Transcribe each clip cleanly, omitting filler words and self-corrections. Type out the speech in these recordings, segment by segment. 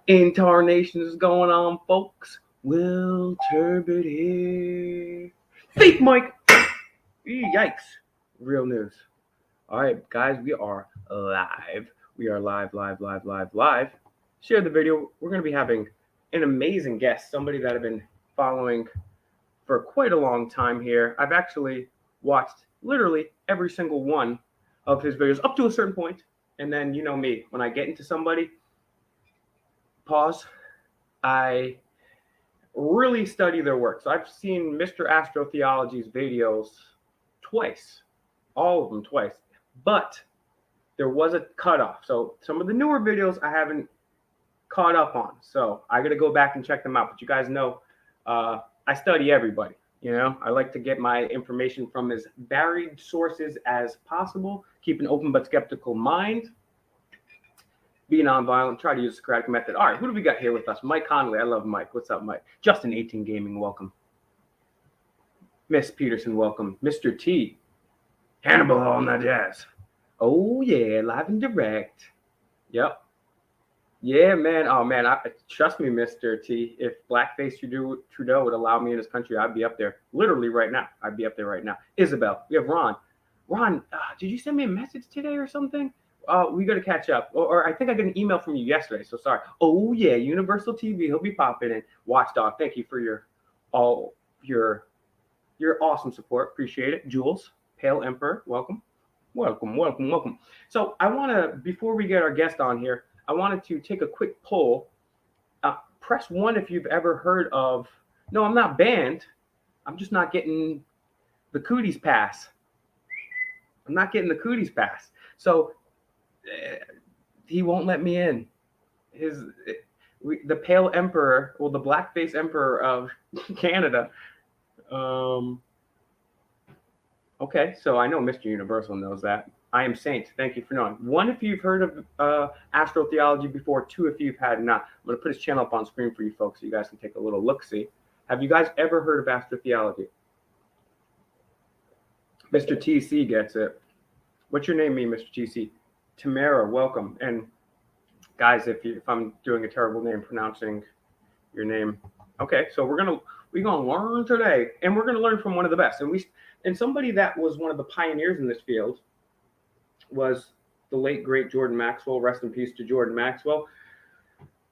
Intarnation is going on, folks. Will Turbid here. Fake Mike. Yikes. Real news. All right, guys, we are live. We are live. Share the video. We're going to be having an amazing guest, somebody that I've been following for quite a long time here. I've actually watched literally every single one of his videos up to a certain point, and then you know me, when I get into somebody, pause, I really study their work. So I've seen Mr. Astro Theology's videos twice, all of them twice, but there was a cutoff. So some of the newer videos I haven't caught up on. So I got to go back and check them out. But you guys know I study everybody. You know, I like to get my information from as varied sources as possible, keep an open but skeptical mind, be nonviolent, try to use the Socratic method. All right, who do we got here with us? Mike Conley. I love Mike. What's up, Mike? Justin 18 Gaming, welcome. Miss Peterson, welcome. Mr. T. Hannibal on that jazz. Oh, yeah, live and direct. Yep. Yeah, man. Oh, man. Trust me, Mr. T. If blackface Trudeau would allow me in his country, I'd be up there literally right now. I'd be up there right now. Isabel. We have Ron. Ron, did you send me a message today or something? We got to catch up. Or I think I got an email from you yesterday, so sorry. Oh, yeah, Universal TV. He'll be popping in. Watchdog, thank you for your awesome support. Appreciate it. Jules, Pale Emperor, welcome. So I want to, before we get our guest on here, I wanted to take a quick poll. Press 1 if you've ever heard of, no, I'm not banned. I'm just not getting the cooties pass. I'm not getting the cooties pass. So he won't let me in. The Pale Emperor, well, the Blackface Emperor of Canada. Okay, so I know Mr. Universal knows that. I am Saint. Thank you for knowing. 1, if you've heard of Astro Theology before. 2, if you've had not. I'm going to put his channel up on screen for you folks so you guys can take a little look-see. Have you guys ever heard of Astro Theology? Mr. TC gets it. What's your name mean, Mr. TC? Tamara, welcome. And guys, if I'm doing a terrible name pronouncing your name, okay. So we're gonna learn today, and we're gonna learn from one of the best. And somebody that was one of the pioneers in this field was the late great Jordan Maxwell. Rest in peace to Jordan Maxwell.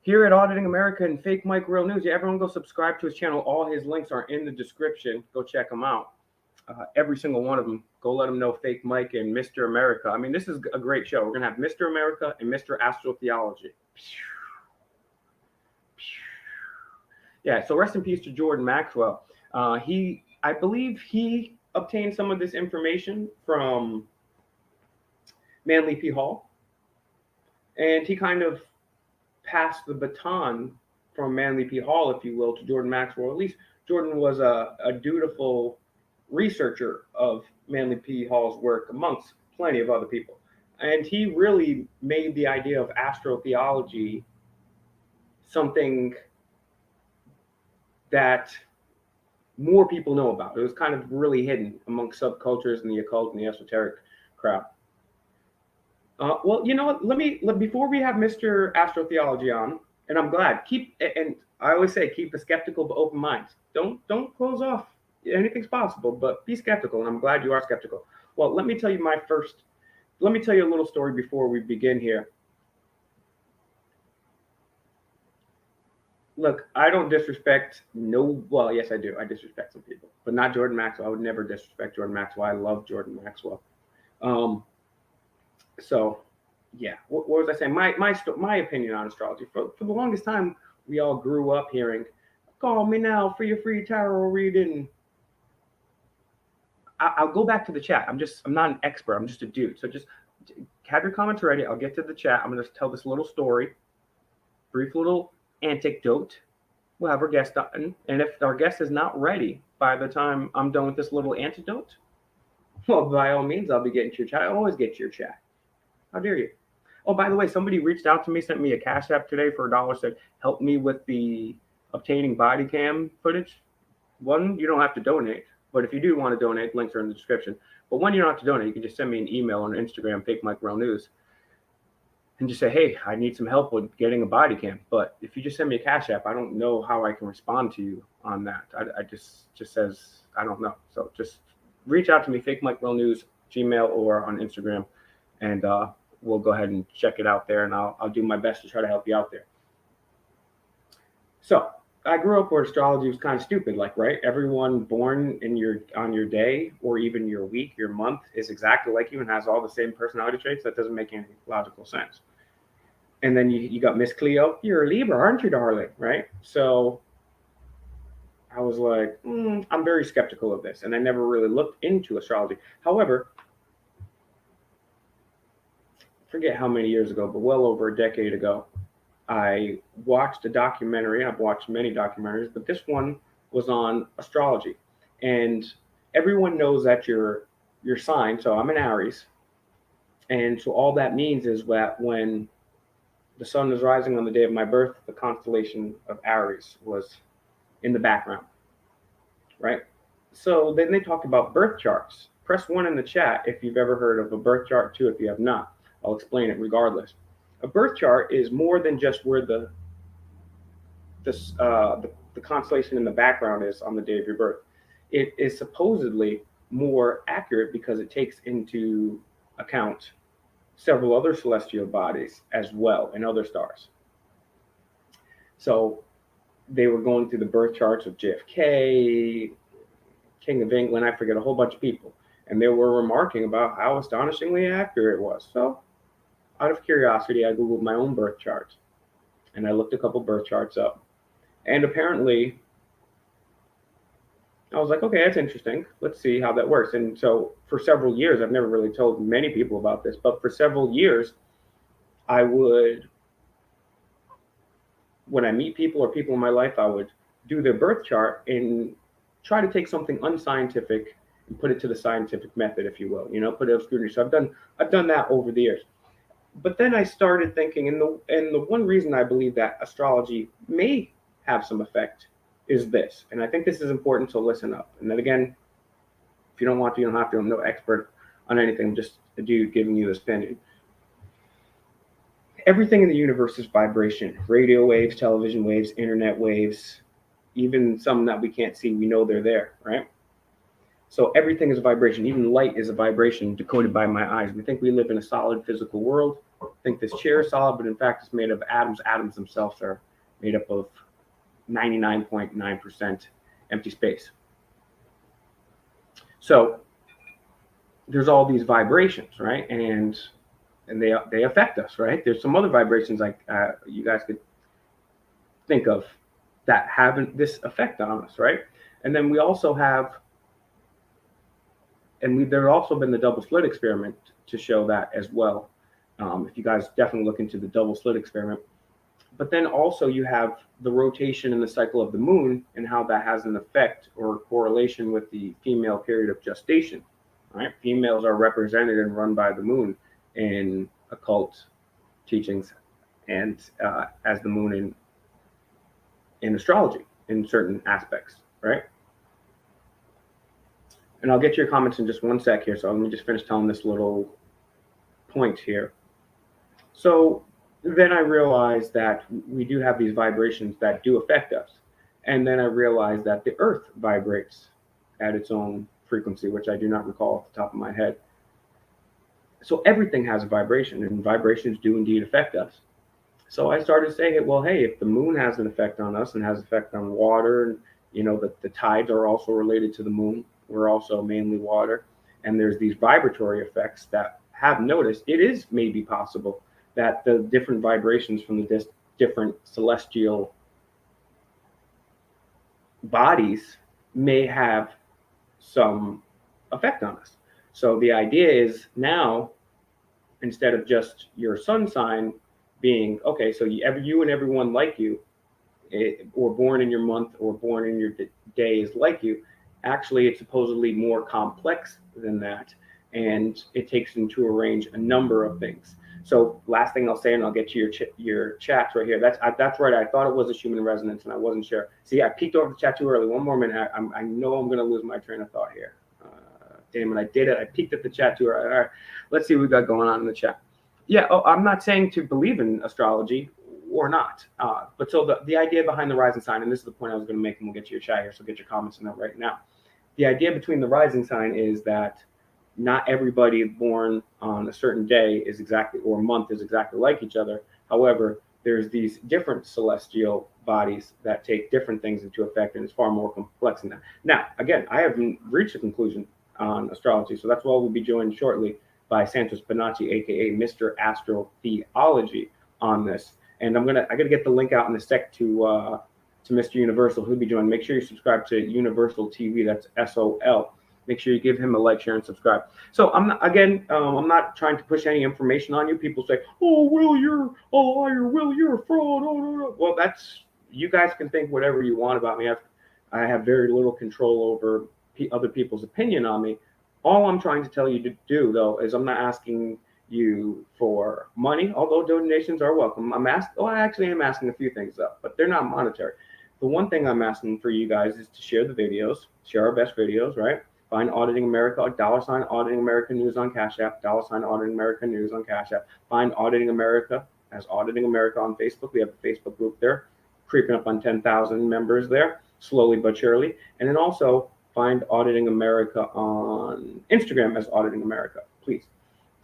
Here at Auditing America and Fake Mike Real News, everyone go subscribe to his channel. All his links are in the description. Go check them out. Every single one of them. Go let them know Fake Mike and Mr. America. I mean, this is a great show. We're going to have Mr. America and Mr. Astro Theology. Yeah, so rest in peace to Jordan Maxwell. I believe he obtained some of this information from Manly P. Hall. And he kind of passed the baton from Manly P. Hall, if you will, to Jordan Maxwell. At least Jordan was a dutiful researcher of Manly P. Hall's work amongst plenty of other people. And he really made the idea of astrotheology something that more people know about. It was kind of really hidden amongst subcultures and the occult and the esoteric crowd. Well, you know what? Before we have Mr. Astrotheology on, and I'm glad, and I always say, keep a skeptical but open mind. Don't close off. Anything's possible, but be skeptical, and I'm glad you are skeptical. Well, let me tell you a little story before we begin here. Look, I don't disrespect well, yes, I do. I disrespect some people, but not Jordan Maxwell. I would never disrespect Jordan Maxwell. I love Jordan Maxwell. So, yeah, what was I saying? My opinion on astrology. For the longest time, we all grew up hearing, "Call me now for your free tarot reading." I'll go back to the chat. I'm not an expert. I'm just a dude. So just have your comments ready. I'll get to the chat. I'm going to tell this little story, brief little anecdote. We'll have our guest on. And if our guest is not ready by the time I'm done with this little anecdote, well, by all means, I'll be getting to your chat. I always get to your chat. How dare you? Oh, by the way, somebody reached out to me, sent me a Cash App today for $1, said, help me with the obtaining body cam footage. 1, you don't have to donate. But if you do want to donate, links are in the description. But 1, you don't have to donate. You can just send me an email on Instagram, Fake Mike Real News. and just say, hey, I need some help with getting a body cam. But if you just send me a Cash App, I don't know how I can respond to you on that. I just says, I don't know. So just reach out to me, Fake Mike Real News, Gmail, or on Instagram, and we'll go ahead and check it out there, and I'll do my best to try to help you out there. So I grew up where astrology was kind of stupid, like, right? Everyone born on your day or even your week, your month is exactly like you and has all the same personality traits. That doesn't make any logical sense. And then you got Miss Cleo, you're a Libra, aren't you, darling? Right? So I was like, I'm very skeptical of this, and I never really looked into astrology. However, forget how many years ago, but well over a decade ago, I watched a documentary. I've watched many documentaries, but this one was on astrology. And everyone knows that your sign, so I'm an Aries. And so all that means is that when the sun was rising on the day of my birth, the constellation of Aries was in the background, right? So then they talked about birth charts. Press 1 in the chat if you've ever heard of a birth chart, 2 if you have not. I'll explain it regardless. A birth chart is more than just where the constellation in the background is on the day of your birth. It is supposedly more accurate because it takes into account several other celestial bodies as well and other stars. So they were going through the birth charts of JFK, King of England, I forget, a whole bunch of people. And they were remarking about how astonishingly accurate it was. So out of curiosity, I Googled my own birth chart. And I looked a couple birth charts up. And apparently, I was like, okay, that's interesting. Let's see how that works. And so for several years, I've never really told many people about this, but for several years, I would, when I meet people or people in my life, I would do their birth chart and try to take something unscientific and put it to the scientific method, if you will, put it up scrutiny. So I've done that over the years. But then I started thinking, and the one reason I believe that astrology may have some effect is this. And I think this is important, so listen up. And then again, if you don't want to, you don't have to. I'm no expert on anything, just a dude giving you this opinion. Everything in the universe is vibration. Radio waves, television waves, internet waves, even some that we can't see, we know they're there, right? So everything is a vibration. Even light is a vibration decoded by my eyes. We think we live in a solid physical world. Think this chair is solid, but in fact it's made of atoms. Atoms themselves are made up of 99.9% empty space. So there's all these vibrations, right? And they affect us, right? There's some other vibrations like you guys could think of that have this effect on us, right? And then we also have, there's also been the double slit experiment to show that as well. If you guys definitely look into the double slit experiment. But then also you have the rotation and the cycle of the moon and how that has an effect or correlation with the female period of gestation, right? Females are represented and run by the moon in occult teachings and as the moon in astrology in certain aspects, right? And I'll get to your comments in just one sec here. So let me just finish telling this little point here. So then I realized that we do have these vibrations that do affect us. And then I realized that the earth vibrates at its own frequency, which I do not recall off the top of my head. So everything has a vibration, and vibrations do indeed affect us. So I started saying, well, hey, if the moon has an effect on us and has an effect on water, and the tides are also related to the moon. We're also mainly water. And there's these vibratory effects that have noticed it is maybe possible that the different vibrations from the different celestial bodies may have some effect on us. So the idea is now, instead of just your sun sign being, okay, so you and everyone like you, or born in your month or born in your day is like you, actually it's supposedly more complex than that. And it takes into arrange a number of things. So last thing I'll say, and I'll get to your chats right here. That's right. I thought it was a human resonance, and I wasn't sure. See, I peeked over the chat too early. One more minute. I know I'm going to lose my train of thought here. Damn it, I did it. I peeked at the chat too early. All right, let's see what we got going on in the chat. Yeah, I'm not saying to believe in astrology or not. But so the idea behind the rising sign, and this is the point I was going to make, and we'll get to your chat here, so get your comments on that right now. The idea between the rising sign is that not everybody born on a certain day is exactly, or month is exactly like each other. However, there's these different celestial bodies that take different things into effect, and it's far more complex than that. Now, again, I haven't reached a conclusion on astrology, so that's why we'll be joined shortly by Santos, aka Mr. Astro Theology, on this. And I gotta get the link out in a sec to Mr. Universal, who'll be joining. Make sure you subscribe to Universal TV. That's SOL. Make sure you give him a like, share, and subscribe. So I'm not trying to push any information on you. People say, "Oh, Will, you're a liar. Will, you're a fraud." Oh, no, no. Well, that's, you guys can think whatever you want about me. I have very little control over other people's opinion on me. All I'm trying to tell you to do, though, is I'm not asking you for money, although donations are welcome. I actually am asking a few things, though, but they're not monetary. The one thing I'm asking for you guys is to share the videos, share our best videos, right? Find Auditing America, $ Auditing America News on Cash App, $ Auditing America News on Cash App. Find Auditing America as Auditing America on Facebook. We have a Facebook group there, creeping up on 10,000 members there, slowly but surely. And then also find Auditing America on Instagram as Auditing America, please.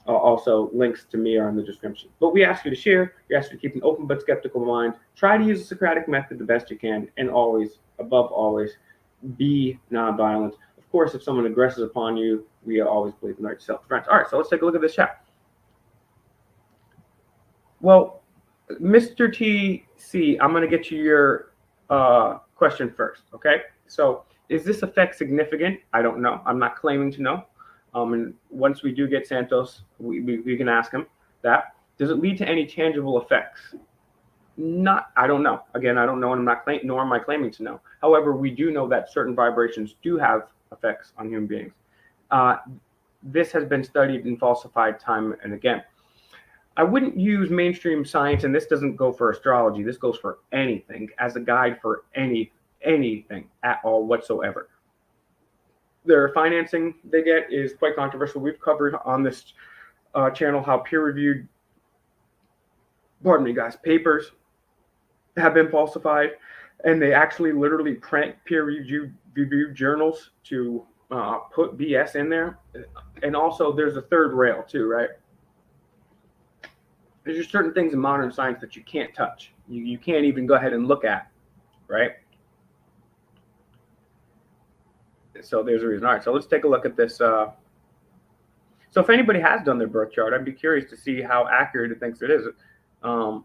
Also, links to me are in the description. But we ask you to share. We ask you to keep an open but skeptical mind. Try to use the Socratic method the best you can, and always, above always, be nonviolent. Of course, if someone aggresses upon you, we always believe in our self-defense. All right, so let's take a look at this chat. Well, Mr. TC, I'm going to get you your question first, okay? So, is this effect significant? I don't know. I'm not claiming to know. And once we do get Santos, we can ask him that. Does it lead to any tangible effects? I don't know. Again, I don't know, and nor am I claiming to know. However, we do know that certain vibrations do have effects on human beings. This has been studied and falsified time and again. I wouldn't use mainstream science, and this doesn't go for astrology. This goes for anything, as a guide for anything at all whatsoever. Their financing they get is quite controversial. We've covered on this channel how peer-reviewed, papers have been falsified, and they actually literally print peer-reviewed journals to put BS in there. And also, there's a third rail too, right? There's just certain things in modern science that you can't touch. You can't even go ahead and look at, right? So there's a reason. All right, so let's take a look at this. So if anybody has done their birth chart, I'd be curious to see how accurate it thinks it is. Got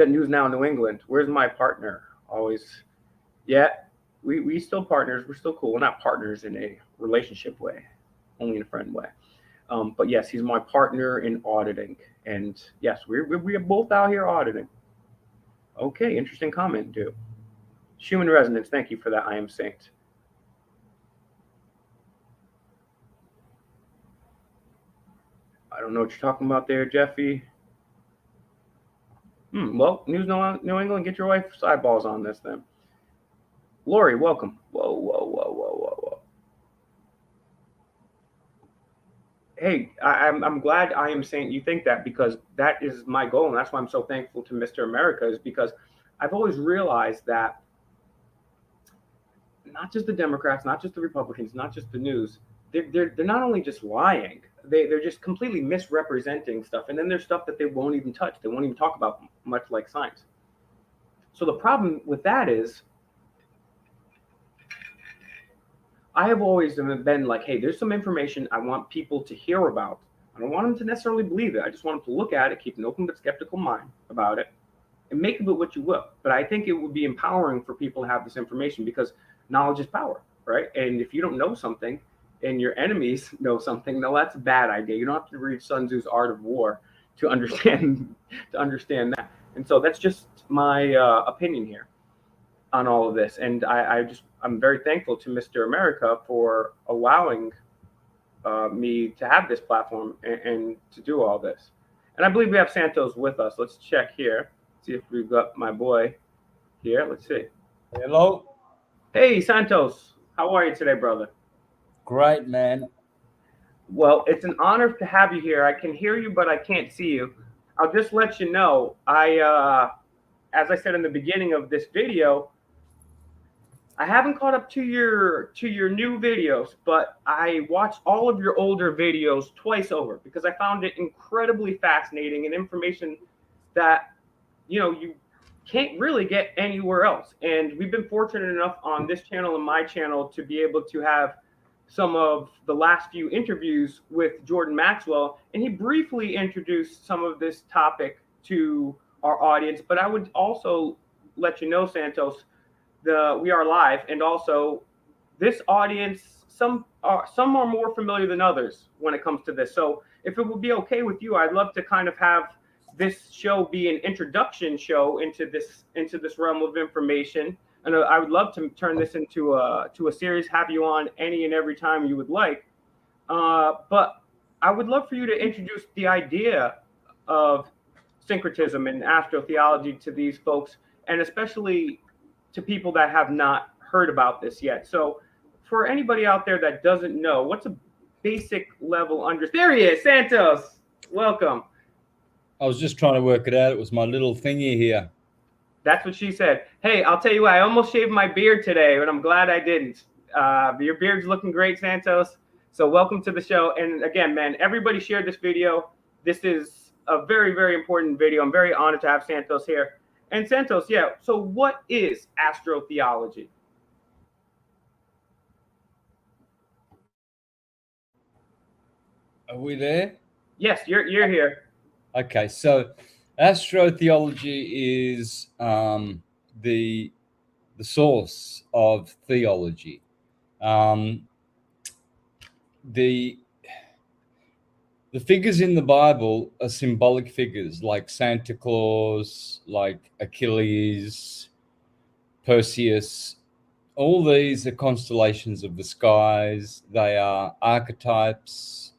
news now in New England. Where's my partner? Always. Yeah, we still partners. We're still cool. We're not partners in a relationship way, only in a friend way. But yes, he's my partner in auditing. And yes, we're both out here auditing. Okay, interesting comment, dude. Human resonance, thank you for that. I am Saint. I don't know what you're talking about there, Jeffy. Well, News New England, get your wife's eyeballs on this then. Lori, welcome. Whoa. Hey, I'm glad I am saying you think that, because that is my goal, and that's why I'm so thankful to Mr. America, is because I've always realized that not just the Democrats, not just the Republicans, not just the news, they're not only just lying, they're just completely misrepresenting stuff, and then there's stuff that they won't even touch, they won't even talk about, much like science. So the problem with that is, I have always been like, hey, there's some information I want people to hear about. I don't want them to necessarily believe it. I just want them to look at it, keep an open but skeptical mind about it, and make of it what you will. But I think it would be empowering for people to have this information, because knowledge is power, right? And if you don't know something and your enemies know something, no, that's a bad idea. You don't have to read Sun Tzu's Art of War to understand that. And so that's just my opinion here on all of this. And I'm very thankful to Mr. America for allowing me to have this platform and to do all this. And I believe we have Santos with us. Let's check here, see if we've got my boy here. Let's see. Hello. Hey, Santos. How are you today, brother? Great, man. Well, it's an honor to have you here. I can hear you, but I can't see you. I'll just let you know. As I said in the beginning of this video, I haven't caught up to your new videos, but I watched all of your older videos twice over because I found it incredibly fascinating and information that you can't really get anywhere else. And we've been fortunate enough on this channel and my channel to be able to have some of the last few interviews with Jordan Maxwell, and he briefly introduced some of this topic to our audience. But I would also let you know, Santos, we are live, and also this audience, some are more familiar than others when it comes to this. So if it would be okay with you, I'd love to kind of have this show be an introduction show into this realm of information, and I would love to turn this into a series, have you on any and every time you would like. But I would love for you to introduce the idea of syncretism and astro theology to these folks, and especially to people that have not heard about this yet. So, for anybody out there that doesn't know, what's a basic level There he is, Santos. Welcome. I was just trying to work it out. It was my little thingy here. That's what she said. Hey, I'll tell you what, I almost shaved my beard today, but I'm glad I didn't. Your beard's looking great, Santos. So welcome to the show. And again, man, everybody share this video. This is a very, very important video. I'm very honored to have Santos here. And Santos, yeah, so what is astro theology? Are we there? Yes, you're here. Okay, so astro theology is the source of theology. The figures in the Bible are symbolic figures like Santa Claus, like Achilles, Perseus. All these are constellations of the skies. They are archetypes.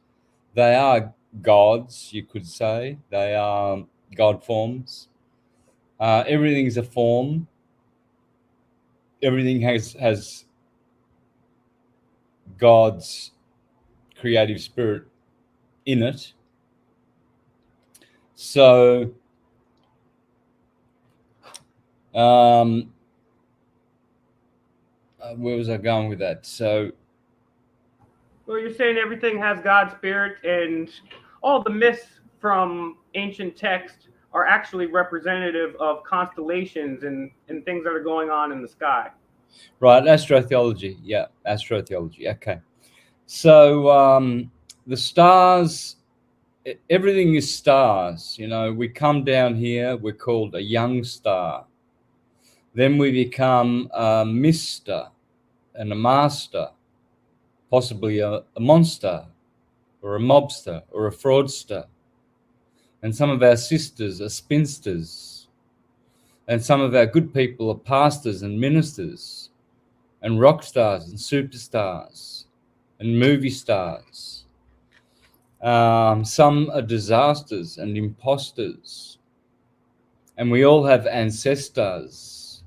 They are gods, you could say. They are god forms. Everything's a form. Everything has God's creative spirit in it. So where was I going with that? So, well, you're saying everything has God's spirit, and all the myths from ancient text are actually representative of constellations and things that are going on in the sky. Right, astrotheology. Yeah, astrotheology. Okay. So the stars, everything is stars. You know, we come down here, we're called a young star. Then we become a mister and a master, possibly a monster or a mobster or a fraudster. And some of our sisters are spinsters. And some of our good people are pastors and ministers and rock stars and superstars and movie stars. Some are disasters and imposters. And we all have ancestors.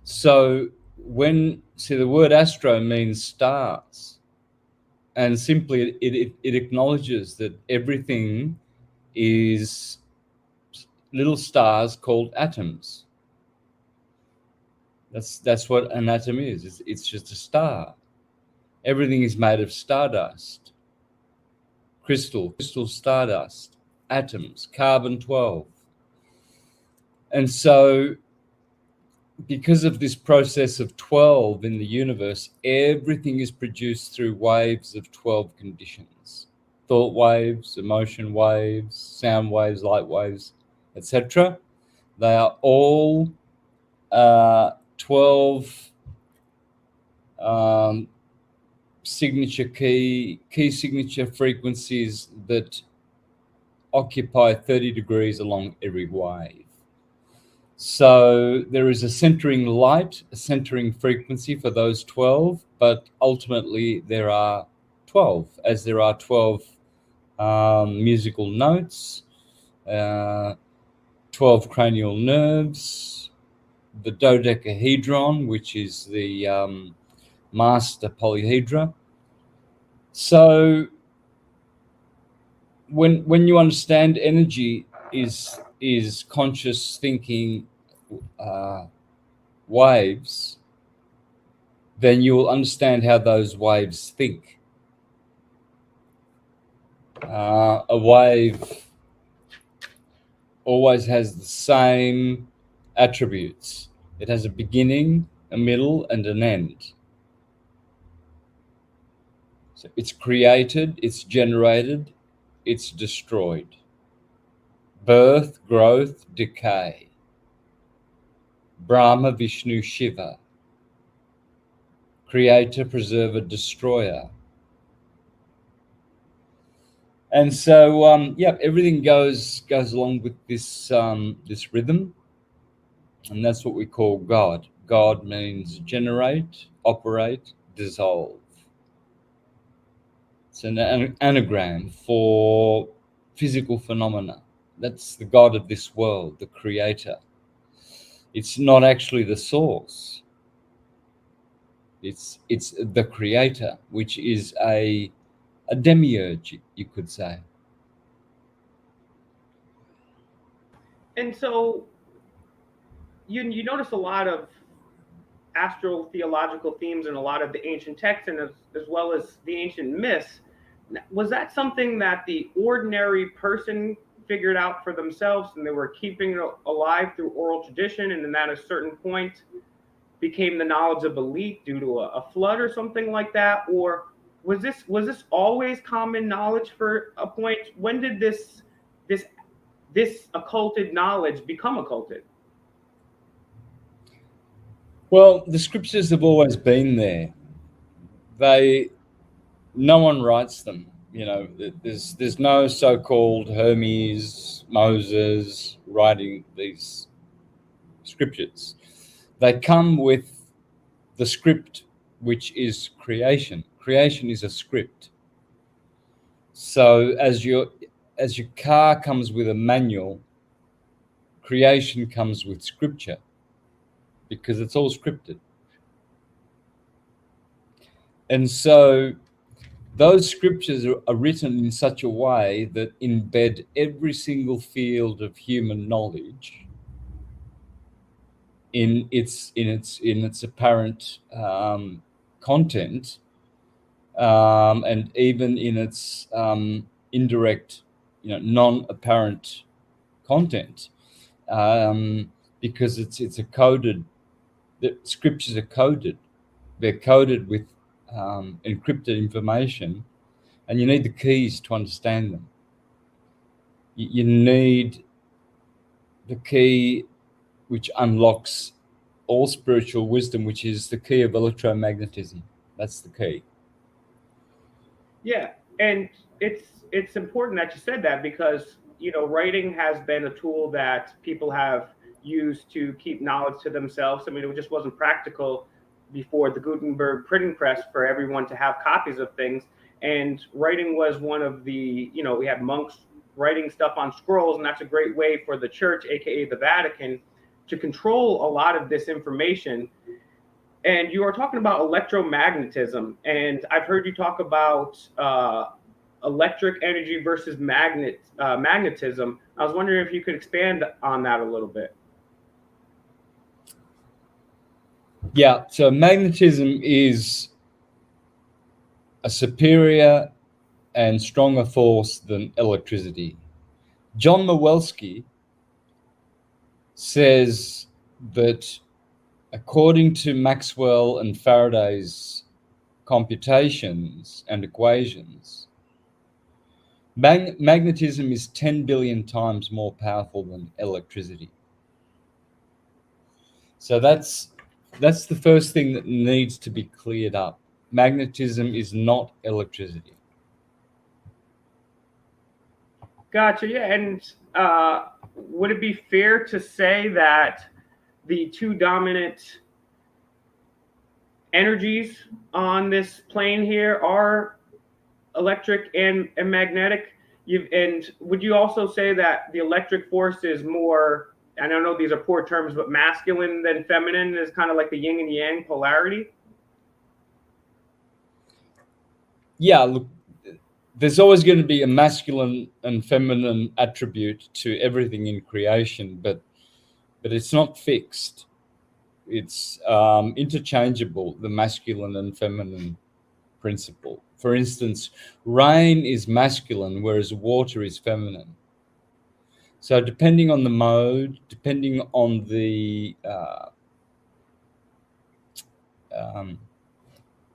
So the word astro means stars. And simply it acknowledges that everything is little stars called atoms. That's what an atom is. It's just a star. Everything is made of stardust, crystal stardust, atoms, carbon-12. And so because of this process of 12 in the universe, everything is produced through waves of 12 conditions. Thought waves, emotion waves, sound waves, light waves, etc. They are all 12 signature key signature frequencies that occupy 30 degrees along every wave. So there is a centering light, a centering frequency for those 12, but ultimately there are 12, as there are 12 musical notes, 12 cranial nerves, the dodecahedron, which is the master polyhedra, So when you understand energy is conscious thinking waves, then you will understand how those waves think. A wave always has the same attributes. It has a beginning, a middle, and an end. So it's created, it's generated, it's destroyed. Birth, growth, decay. Brahma, Vishnu, Shiva. Creator, preserver, destroyer. And so, everything goes along with this this rhythm, and that's what we call God. God means generate, operate, dissolve. It's an anagram for physical phenomena. That's the God of this world, the creator. It's not actually the source. It's the creator, which is a demiurge, you could say. And so you notice a lot of astro theological themes in a lot of the ancient texts, and as well as the ancient myths. Was that something that the ordinary person figured out for themselves, and they were keeping it alive through oral tradition, and then at a certain point became the knowledge of elite due to a flood or something like that? Or was this always common knowledge for a point? When did this occulted knowledge become occulted? Well, the scriptures have always been there. No one writes them. You know, there's no so-called Hermes, Moses writing these scriptures. They come with the script, which is creation. Creation is a script. So as your car comes with a manual, creation comes with scripture, because it's all scripted. And so those scriptures are written in such a way that embed every single field of human knowledge in its apparent content, and even in its indirect, non-apparent content, because it's a coded. The scriptures are coded. They're coded with encrypted information, and you need the keys to understand them. You need the key which unlocks all spiritual wisdom, which is the key of electromagnetism. That's the key. Yeah, and it's important that you said that, because writing has been a tool that people have used to keep knowledge to themselves. I mean, it just wasn't practical before the Gutenberg printing press for everyone to have copies of things, and writing was one of the, we had monks writing stuff on scrolls, and that's a great way for the church, aka the Vatican, to control a lot of this information. And you are talking about electromagnetism, and I've heard you talk about electric energy versus magnetism. I was wondering if you could expand on that a little bit. Yeah, so magnetism is a superior and stronger force than electricity. John Mawelsky says that according to Maxwell and Faraday's computations and equations, magnetism is 10 billion times more powerful than electricity. So that's the first thing that needs to be cleared up. Magnetism is not electricity. Gotcha. Yeah, and would it be fair to say that the two dominant energies on this plane here are electric and magnetic? And would you also say that the electric force is more, I don't know, these are poor terms, but masculine than feminine, is kind of like the yin and yang polarity? Yeah, look, there's always going to be a masculine and feminine attribute to everything in creation, but it's not fixed. It's interchangeable, the masculine and feminine principle. For instance, rain is masculine, whereas water is feminine. So depending on the mode, depending on um,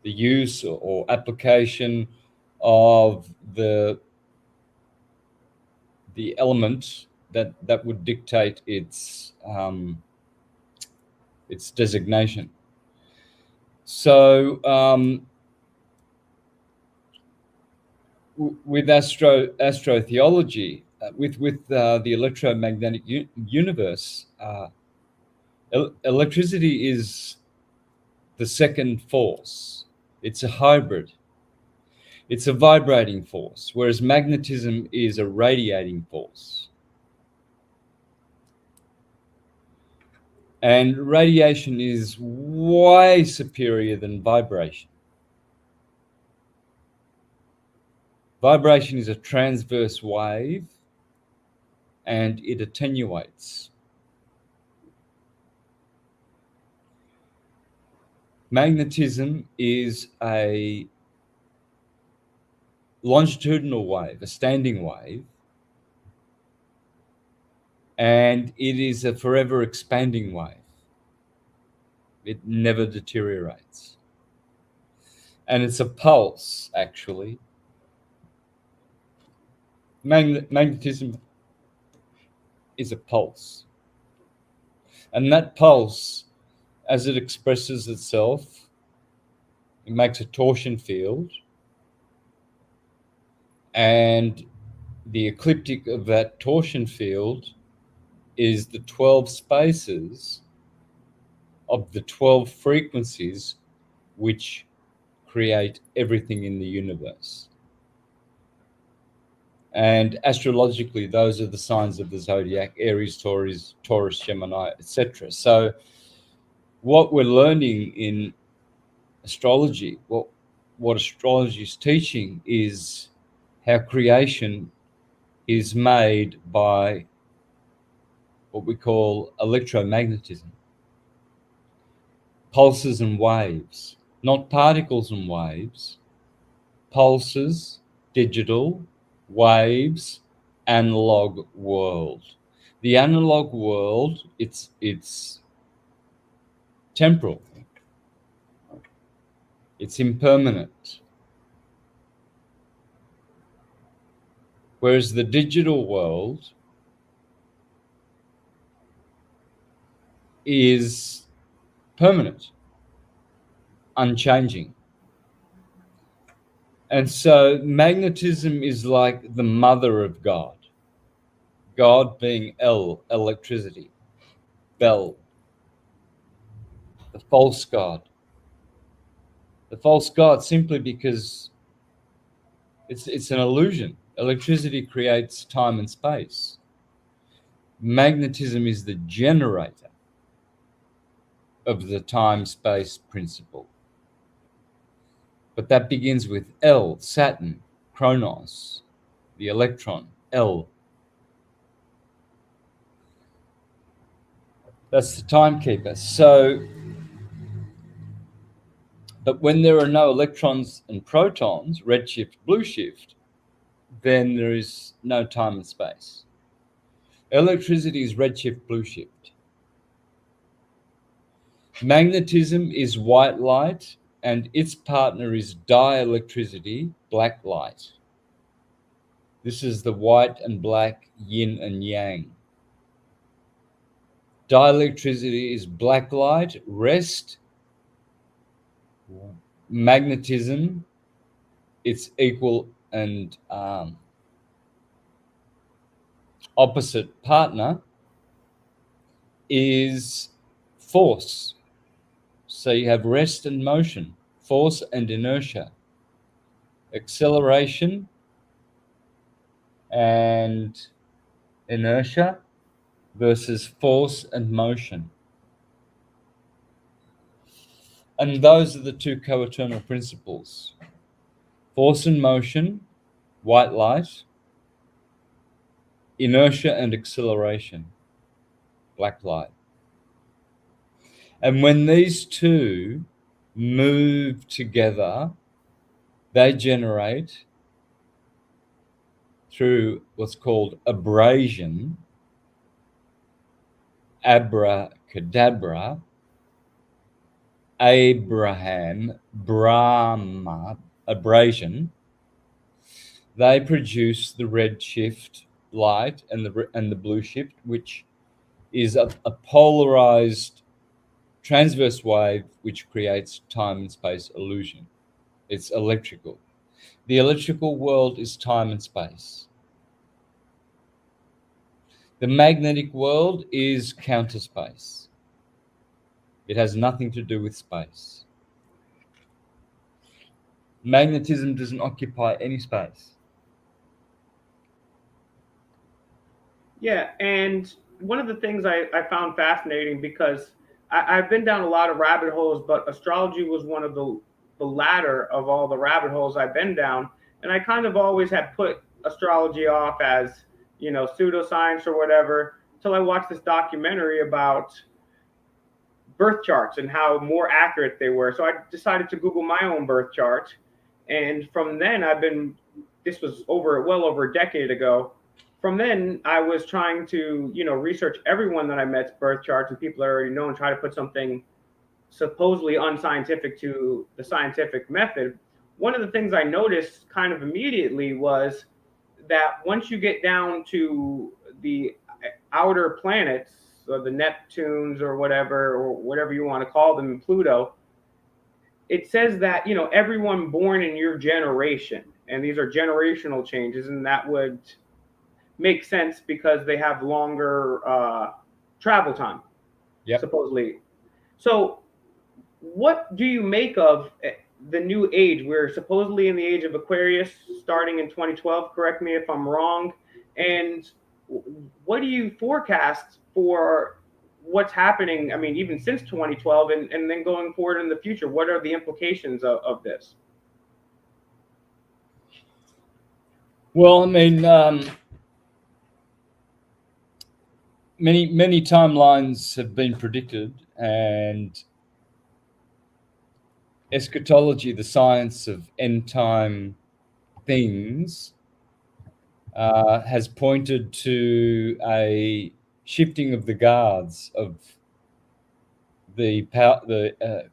the use or application of the element that would dictate its designation. So with astro theology, with the electromagnetic universe, electricity is the second force. It's a hybrid. It's a vibrating force, whereas magnetism is a radiating force. And radiation is way superior than vibration. Vibration is a transverse wave and it attenuates. Magnetism is a longitudinal wave, a standing wave, and it is a forever expanding wave. It never deteriorates. And it's a pulse, actually. Magnetism is a pulse. And that pulse, as it expresses itself, it makes a torsion field. And the ecliptic of that torsion field is the 12 spaces of the 12 frequencies which create everything in the universe. And astrologically, those are the signs of the zodiac: Aries, Taurus, Gemini, etc. So what we're learning in astrology, what astrology is teaching, is how creation is made by what we call electromagnetism. Pulses and waves, not particles and waves, pulses, digital, waves, analog world. The analog world, it's temporal, it's impermanent. Whereas the digital world is permanent, unchanging. And so magnetism is like the mother of God. God being El, electricity, Bel, the false God. The false God simply because it's an illusion. Electricity creates time and space. Magnetism is the generator of the time-space principle. But that begins with El, Saturn, Chronos, the electron, El. That's the timekeeper. So, but when there are no electrons and protons, redshift, blue shift, then there is no time and space. Electricity is redshift, blue shift. Magnetism is white light, and its partner is dielectricity, black light. This is the white and black, yin and yang. Dielectricity is black light, rest. Magnetism, its equal and opposite partner, is force. So you have rest and motion, force and inertia, acceleration and inertia versus force and motion. And those are the two co-eternal principles. force and motion, white light, inertia and acceleration, black light. And when these two move together, they generate, through what's called abrasion, abracadabra, Abraham, Brahma, abrasion, they produce the red shift light and the blue shift, which is a polarized transverse wave which creates time and space illusion. It's electrical. The electrical world is time and space. The magnetic world is counter space. It has nothing to do with space. Magnetism doesn't occupy any space. Yeah, and one of the things I found fascinating, because I've been down a lot of rabbit holes, but astrology was one of the latter of all the rabbit holes I've been down. And I kind of always had put astrology off as, pseudoscience or whatever, till I watched this documentary about birth charts and how more accurate they were. So I decided to Google my own birth chart. And from then this was well over a decade ago. From then I was trying to, research everyone that I met's birth charts and people I already know, and try to put something supposedly unscientific to the scientific method. One of the things I noticed kind of immediately was that once you get down to the outer planets, or the Neptunes or whatever you want to call them, Pluto, it says that, everyone born in your generation, and these are generational changes, and that would make sense because they have longer travel time, Yep. supposedly. So what do you make of the new age? We're supposedly in the age of Aquarius starting in 2012. Correct me if I'm wrong. And what do you forecast for what's happening? I mean, even since 2012 and then going forward in the future, what are the implications of this? Well, I mean, many timelines have been predicted, and eschatology, the science of end time things, has pointed to a shifting of the guards of the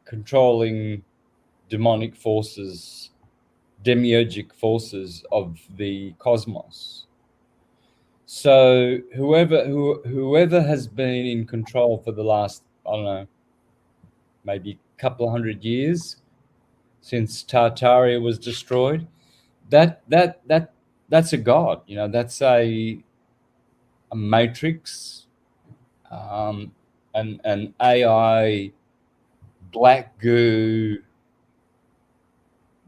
controlling demonic forces, demiurgic forces of the cosmos. So whoever has been in control for the last, I don't know, maybe a couple of 100 years since Tartaria was destroyed, that's a god. That's a matrix, an AI black goo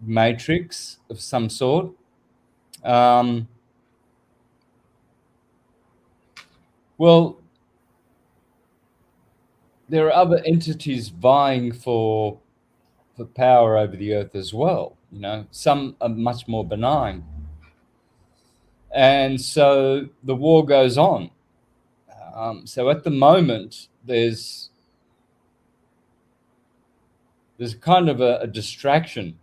matrix of some sort. Well, there are other entities vying for power over the earth as well. Some are much more benign, and so the war goes on. So at the moment, there's kind of a distraction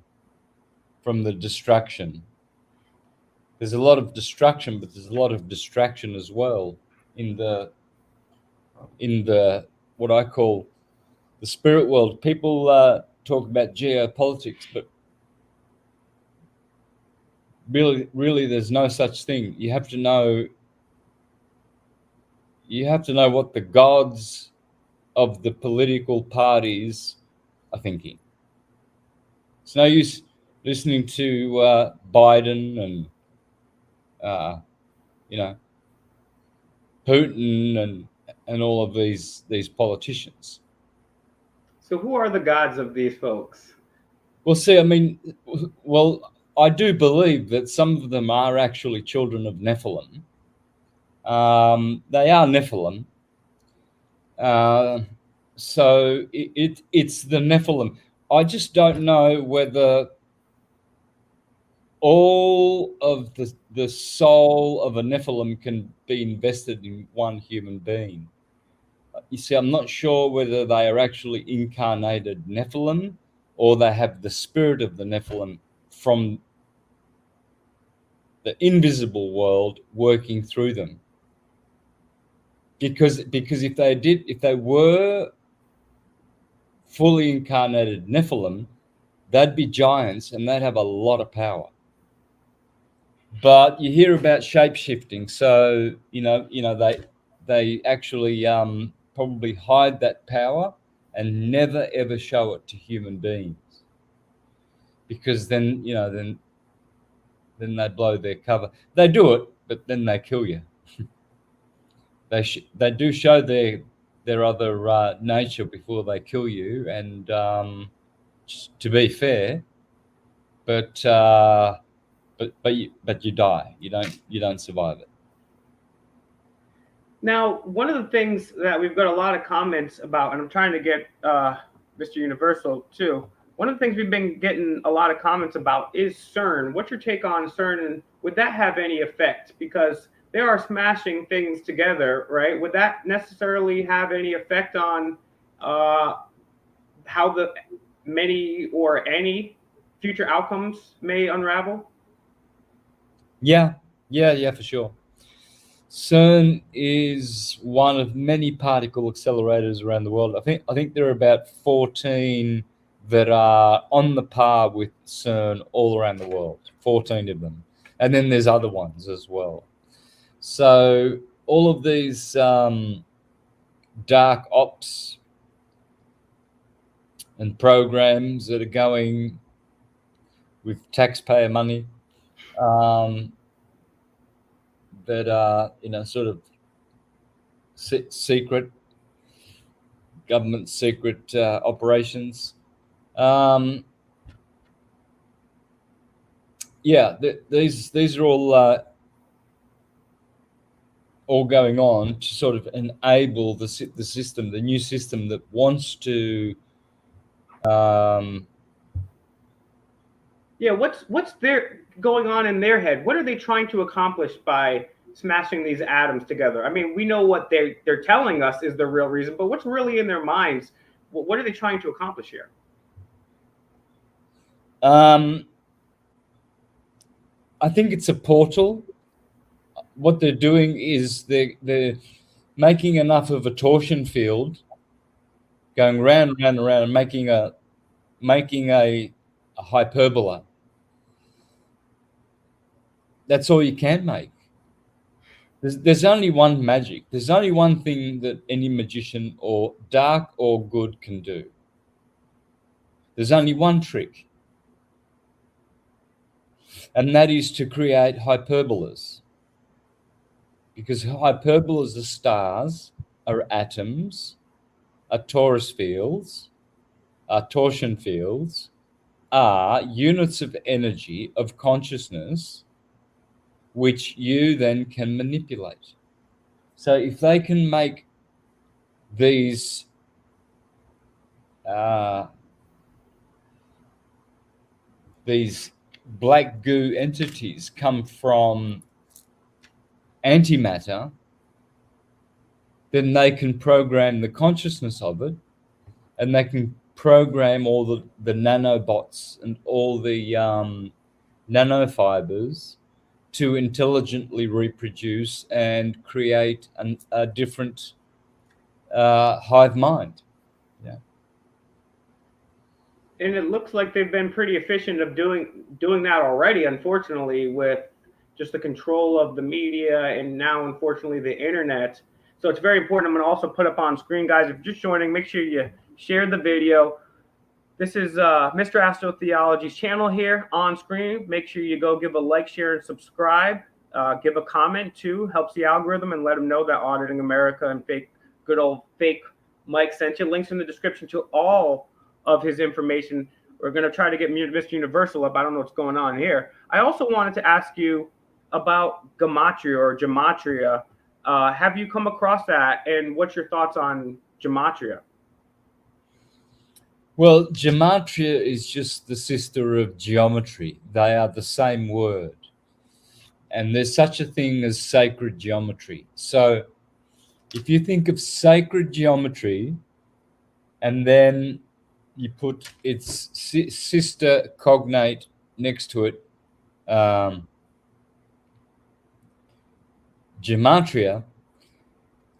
from the destruction. There's a lot of destruction, but there's a lot of distraction as well in the what I call the spirit world. People talk about geopolitics, but really, there's no such thing. You have to know what the gods of the political parties are thinking. It's no use listening to Biden and Putin and all of these politicians. So who are the gods of these folks? Well, see, I mean, I do believe that some of them are actually children of Nephilim. They are Nephilim. So it's the Nephilim. I just don't know whether all of the soul of a Nephilim can be invested in one human being. You see, I'm not sure whether they are actually incarnated Nephilim or they have the spirit of the Nephilim from the invisible world working through them. Because if they were fully incarnated Nephilim, they'd be giants and they'd have a lot of power. But you hear about shape-shifting, so they actually probably hide that power and never ever show it to human beings, because then they blow their cover. They do it, but then they kill you. They do show their other nature before they kill you, and to be fair, but you die. You don't survive it. Now, one of the things that we've got a lot of comments about, and I'm trying to get Mr. Universal too. One of the things we've been getting a lot of comments about is CERN. What's your take on CERN, and would that have any effect? Because they are smashing things together, right? Would that necessarily have any effect on how the many or any future outcomes may unravel? Yeah, for sure. CERN is one of many particle accelerators around the world. I think there are about 14 that are on the par with CERN all around the world. 14 of them, and then there's other ones as well. So all of these dark ops and programs that are going with taxpayer money, that are sort of secret government secret operations. These are all going on to sort of enable the system, the new system that wants to. What's there going on in their head? What are they trying to accomplish by smashing these atoms together? I mean, we know what they're telling us is the real reason, but what's really in their minds? What are they trying to accomplish here? I think it's a portal. What they're doing is they're making enough of a torsion field, going round and round and round, and making a hyperbola. That's all you can make. There's only one magic. There's only one thing that any magician, or dark or good, can do. There's only one trick, and that is to create hyperbolas. Because hyperbolas are stars, are atoms, are torus fields, are torsion fields, are units of energy, of consciousness, which you then can manipulate. So if they can make these black goo entities come from antimatter, then they can program the consciousness of it, and they can program all the nanobots and all the nanofibers to intelligently reproduce and create a different hive mind. Yeah. And it looks like they've been pretty efficient of doing that already, unfortunately, with just the control of the media and now, unfortunately, the internet. So it's very important. I'm going to also put up on screen, guys, if you're just joining, make sure you share the video. This is Mr. Astro Theology's channel here on screen. Make sure you go give a like, share, and subscribe. Give a comment, too. Helps the algorithm, and let them know that Auditing America and good old fake Mike sent you. Links in the description to all of his information. We're going to try to get Mr. Universal up. I don't know what's going on here. I also wanted to ask you about gematria or gematria. Have you come across that, and what's your thoughts on gematria? Well, gematria is just the sister of geometry. They are the same word. And there's such a thing as sacred geometry. So if you think of sacred geometry and then you put its sister cognate next to it, gematria.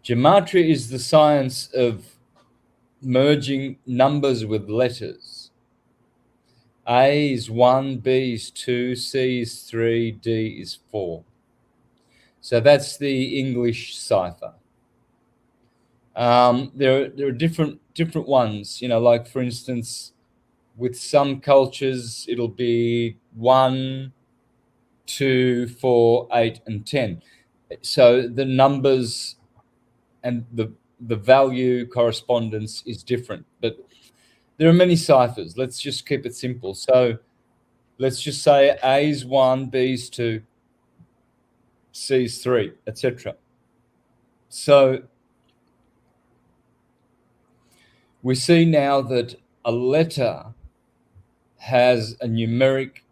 Gematria is the science of merging numbers with letters. A is 1, B is 2, C is 3, D is 4. So that's the English cipher. There are different ones, like for instance, with some cultures, it'll be 1, 2, 4, 8, and 10. So the numbers and the value correspondence is different, but there are many ciphers. Let's just keep it simple. So let's just say A is 1, B is 2, C is 3, etc. So we see now that a letter has a numeric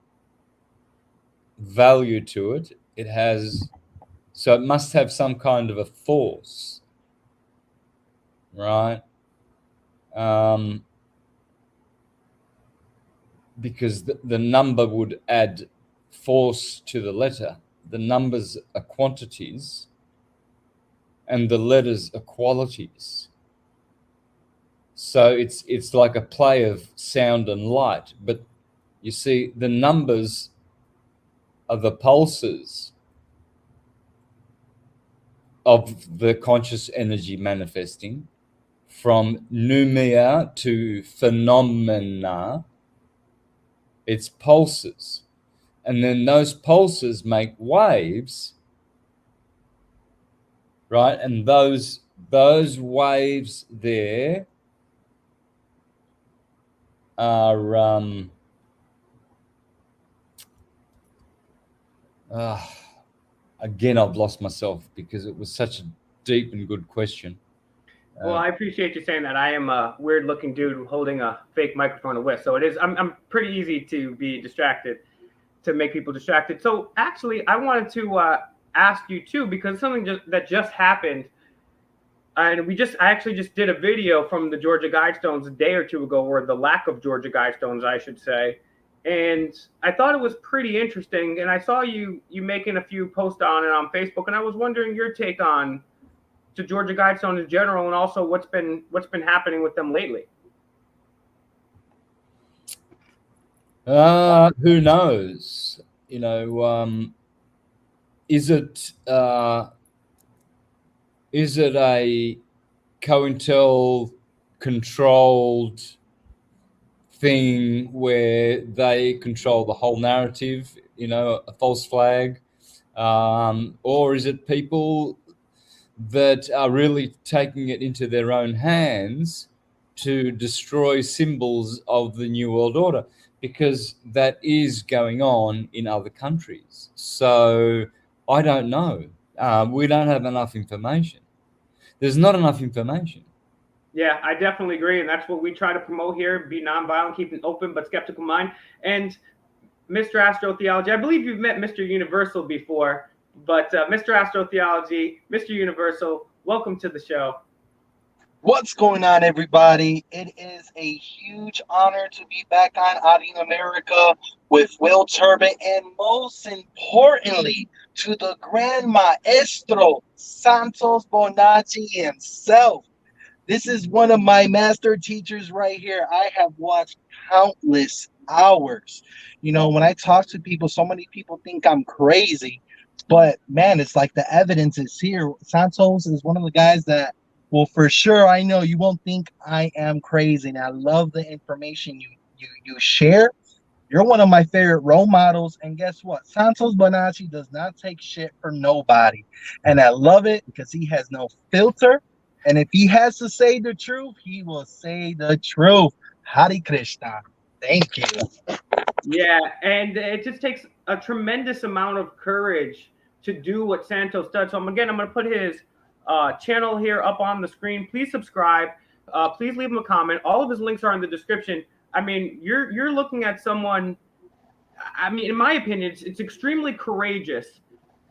value to it. So it must have some kind of a force, right? Because the number would add force to the letter. The numbers are quantities and the letters are qualities. So it's like a play of sound and light. But you see, the numbers are the pulses of the conscious energy manifesting from pneumia to phenomena. It's pulses. And then those pulses make waves, right? And those waves there are again, I've lost myself because it was such a deep and good question. Well, I appreciate you saying that. I am a weird-looking dude holding a fake microphone to whisk, so it is. I'm pretty easy to be distracted, to make people distracted. So actually, I wanted to ask you too, because something that just happened, and I actually just did a video from the Georgia Guidestones a day or two ago, or the lack of Georgia Guidestones, I should say. And I thought it was pretty interesting. And I saw you making a few posts on it on Facebook, and I was wondering your take on to Georgia Guidestones in general, and also what's been happening with them lately. Who knows? Is it a COINTEL controlled thing where they control the whole narrative? A false flag, or is it people that are really taking it into their own hands to destroy symbols of the New World Order? Because that is going on in other countries. So I don't know. We don't have enough information. There's not enough information. Yeah, I definitely agree, and that's what we try to promote here: be nonviolent, keep an open but skeptical mind. And Mr. Astro Theology, I believe you've met Mr. Universal before, but Mr. Astro Theology, Mr. Universal, welcome to the show. What's going on, everybody? It is a huge honor to be back on Audio America with Will Turbot, and most importantly, to the Grand Maestro Santos Bonacci himself. This is one of my master teachers right here. I have watched countless hours. When I talk to people, so many people think I'm crazy, but man, it's like the evidence is here. Santos is one of the guys that, well, for sure, I know you won't think I am crazy. And I love the information you share. You're one of my favorite role models. And guess what? Santos Bonacci does not take shit from nobody. And I love it because he has no filter. And if he has to say the truth, he will say the truth. Hare Krishna. Thank you. Yeah, and it just takes a tremendous amount of courage to do what Santos does. So I'm going to put his channel here up on the screen. Please subscribe. please leave him a comment. All of his links are in the description. I mean, you're looking at someone. I mean, in my opinion, it's extremely courageous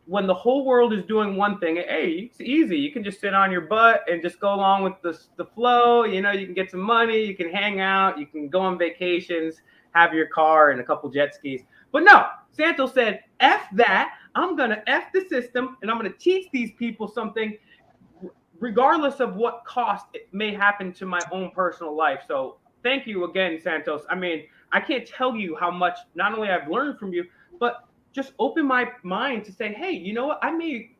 when the whole world is doing one thing. Hey, it's easy. You can just sit on your butt and just go along with the flow. You know, you can get some money, you can hang out, you can go on vacations, have your car and a couple jet skis. But no, Santos said, F that. I'm going to F the system and I'm going to teach these people something regardless of what cost it may happen to my own personal life. So thank you again, Santos. I mean, I can't tell you how much not only I've learned from you, but just open my mind to say, hey, you know what? I may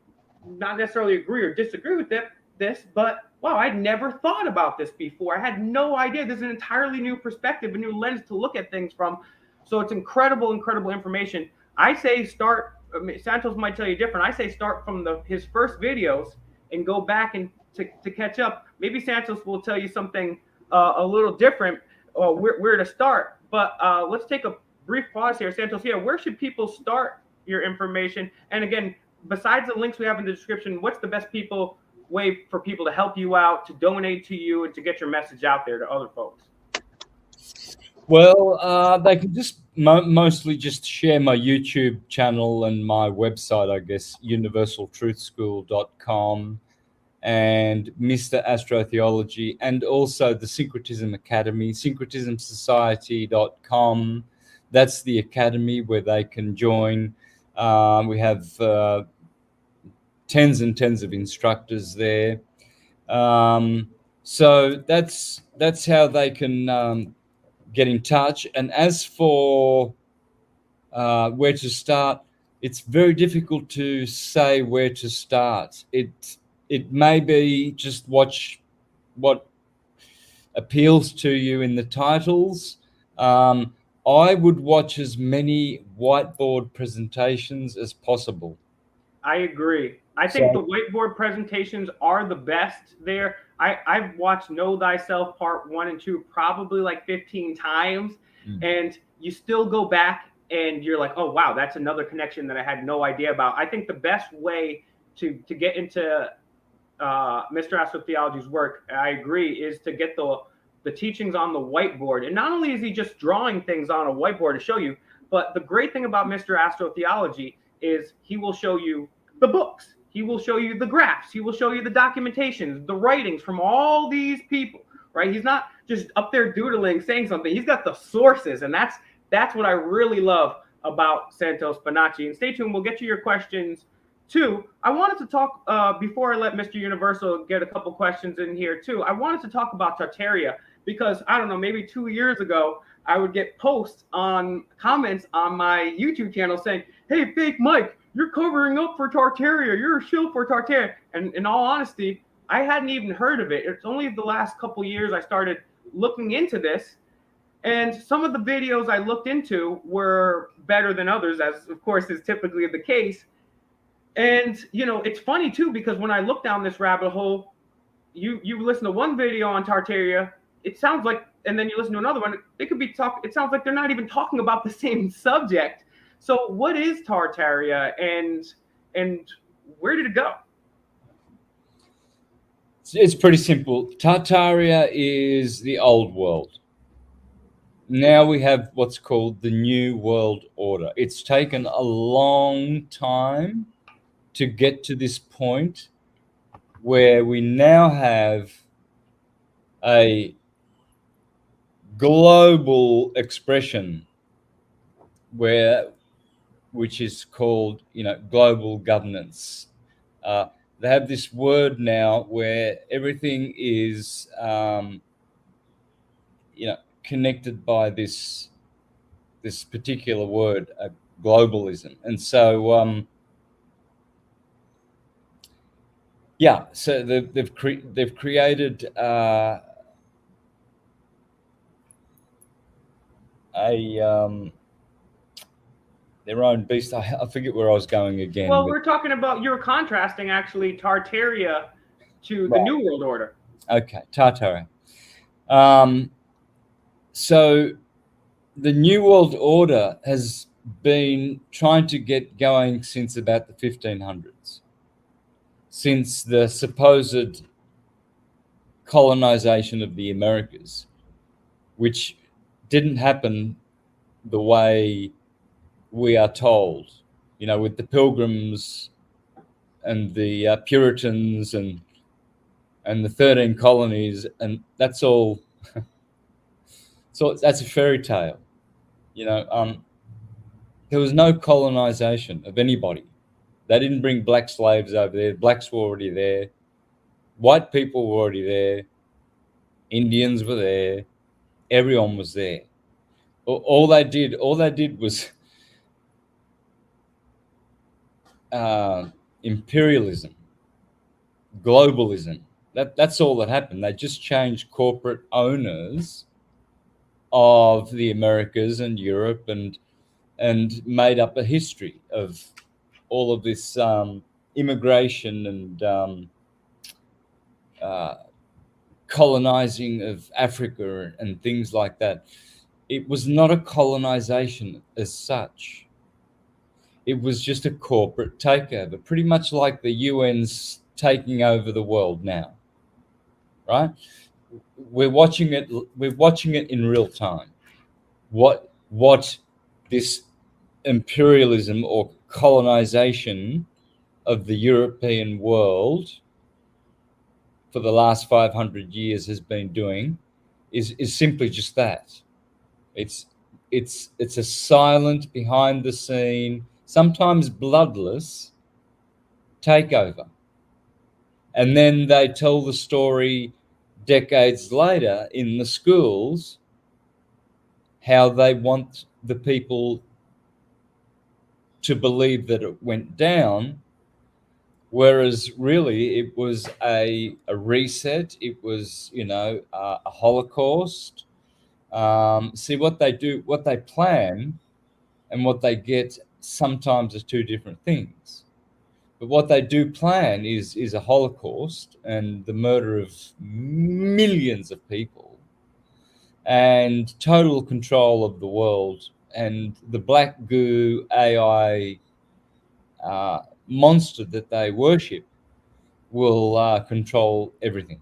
not necessarily agree or disagree with this, but wow, I'd never thought about this before. I had no idea. There's an entirely new perspective, a new lens to look at things from. So it's incredible, incredible information. I say start. I mean, Santos might tell you different. I say start from his first videos and go back and to catch up. Maybe Santos will tell you something a little different where to start. But let's take a brief pause here. Santos, here, where should people start your information? And again, besides the links we have in the description, what's the best way for people to help you out, to donate to you, and to get your message out there to other folks? Well, they can just mostly just share my YouTube channel and my website, I guess, universaltruthschool.com and Mr. Astro Theology, and also the Syncretism Academy, syncretismsociety.com. That's the academy where they can join. We have tens and tens of instructors there. So that's how they can get in touch. And as for where to start, it's very difficult to say where to start. It may be just watch what appeals to you in the titles. I would watch as many whiteboard presentations as possible. I agree. I think the whiteboard presentations are the best there. I've watched Know Thyself Part 1 and 2 probably like 15 times, and you still go back and you're like, oh, wow, that's another connection that I had no idea about. I think the best way to get into Mr. Astro Theology's work, I agree, is to get the teachings on the whiteboard. And not only is he just drawing things on a whiteboard to show you, but the great thing about Mr. Astro Theology is he will show you the books. He will show you the graphs. He will show you the documentations, the writings from all these people, right? He's not just up there doodling, saying something. He's got the sources, and that's what I really love about Santos Bonacci. And stay tuned. We'll get to your questions, too. I wanted to talk, before I let Mr. Universal get a couple questions in here, too, I wanted to talk about Tartaria because, I don't know, maybe 2 years ago, I would get comments on my YouTube channel saying, hey, Fake Mike, you're covering up for Tartaria. You're a shill for Tartaria. And in all honesty, I hadn't even heard of it. It's only the last couple years I started looking into this. And some of the videos I looked into were better than others, as of course is typically the case. And, you know, it's funny, too, because when I look down this rabbit hole, you listen to one video on Tartaria, it sounds like, and then you listen to another one, it sounds like they're not even talking about the same subject. So what is Tartaria and where did it go? It's pretty simple. Tartaria is the old world. Now we have what's called the New World Order. It's taken a long time to get to this point where we now have a global expression which is called, global governance. They have this word now where everything is, connected by this particular word, globalism. And so, so they've created their own beast. I forget where I was going again. Well, we're talking about, you're contrasting actually Tartaria to the New World Order. Okay, Tartaria. So the New World Order has been trying to get going since about the 1500s, since the supposed colonization of the Americas, which didn't happen the way we are told, with the Pilgrims and the Puritans and the 13 colonies, and that's all. So that's a fairy tale. There was no colonization of anybody. They didn't bring black slaves over there. Blacks were already there. White people were already there. Indians were there. Everyone was there. All they did was imperialism, globalism. That's all that happened. They just changed corporate owners of the Americas and Europe, and made up a history of all of this immigration and colonizing of Africa and things like that. It was not a colonization as such. It was just a corporate takeover, pretty much like the UN's taking over the world now, right? We're watching it in real time. What this imperialism or colonization of the European world for the last 500 years has been doing is simply just that. It's a silent, behind the scene, sometimes bloodless takeover. And then they tell the story decades later in the schools how they want the people to believe that it went down, whereas really it was a reset. It was, a Holocaust. See, what they do, what they plan and what they get sometimes are two different things. But what they do plan is a Holocaust and the murder of millions of people and total control of the world, and the black goo AI monster that they worship will control everything.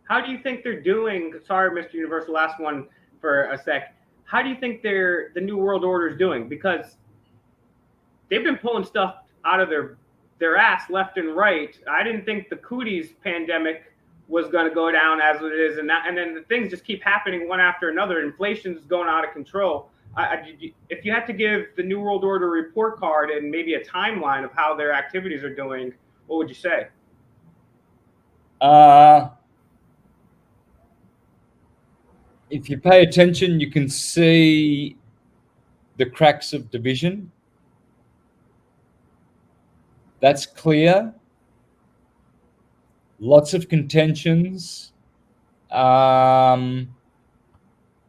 How do you think they're doing? Sorry, Mr. Universal, last one for a sec. How do you think the New World Order is doing? Because they've been pulling stuff out of their ass left and right. I didn't think the cooties pandemic was going to go down as it is, and then the things just keep happening one after another. Inflation's going out of control. If you had to give the New World Order a report card and maybe a timeline of how their activities are doing, what would you say? If you pay attention, you can see the cracks of division. That's clear. Lots of contentions.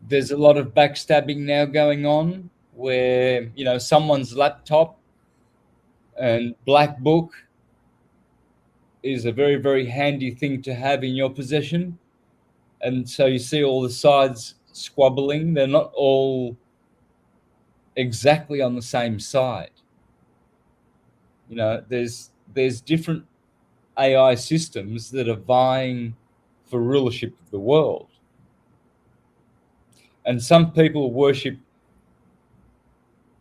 There's a lot of backstabbing now going on where, someone's laptop and black book is a very, very handy thing to have in your possession. And so you see all the sides squabbling. They're not all exactly on the same side. There's different AI systems that are vying for rulership of the world. And some people worship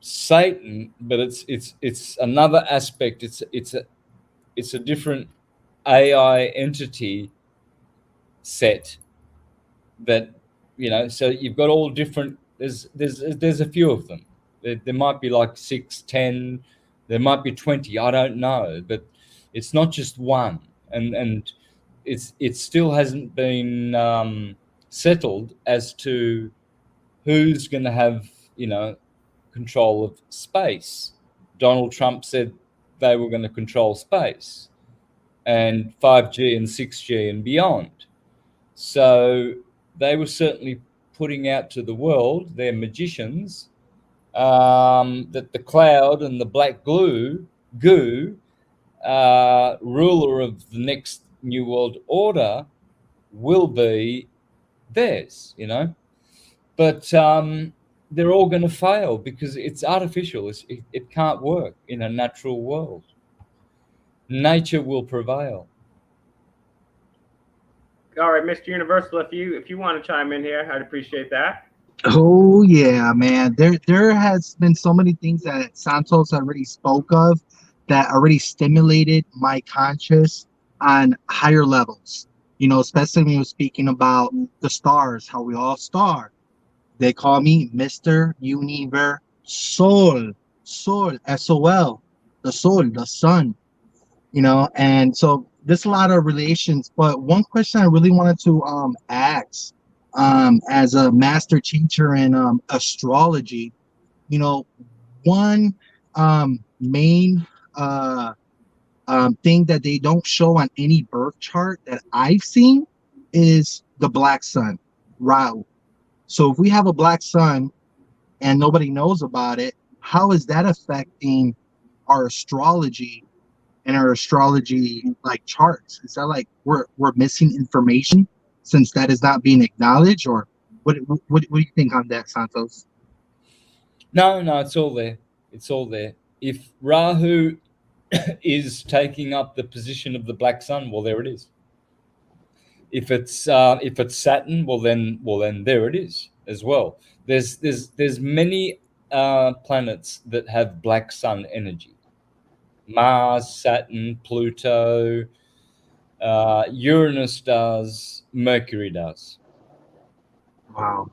Satan, but it's another aspect. It's a different AI entity set that, so you've got all different. There's a few of them. There might be like 6, 10. There might be 20. I don't know, but it's not just one, and it still hasn't been settled as to who's going to have control of space. Donald Trump said they were going to control space and 5G and 6G and beyond. So they were certainly putting out to the world, their magicians, that the cloud and the black goo, ruler of the next New World Order, will be theirs, But they're all going to fail because it's artificial. It can't work in a natural world. Nature will prevail. All right, Mr. Universal, if you want to chime in here, I'd appreciate that. Oh yeah, man. There has been so many things that Santos already spoke of that already stimulated my conscious on higher levels. You know, especially when you're speaking about the stars, how we all star. They call me Mr. Universe Sol. Sol, S-O-L. The Sol, the sun. You know, and so there's a lot of relations. But one question I really wanted to ask as a master teacher in astrology, you know, one main thing that they don't show on any birth chart that I've seen is the black sun, Rahu. So if we have a black sun and nobody knows about it, how is that affecting our astrology and our astrology like charts? Is that like we're missing information since that is not being acknowledged, or what do you think on that, Santos? No, no, it's all there. It's all there. If Rahu is taking up the position of the black sun, well, there it is. If it's Saturn, well then there it is as well. There's many planets that have black sun energy. Mars, Saturn, Pluto, Uranus does, Mercury does. Wow.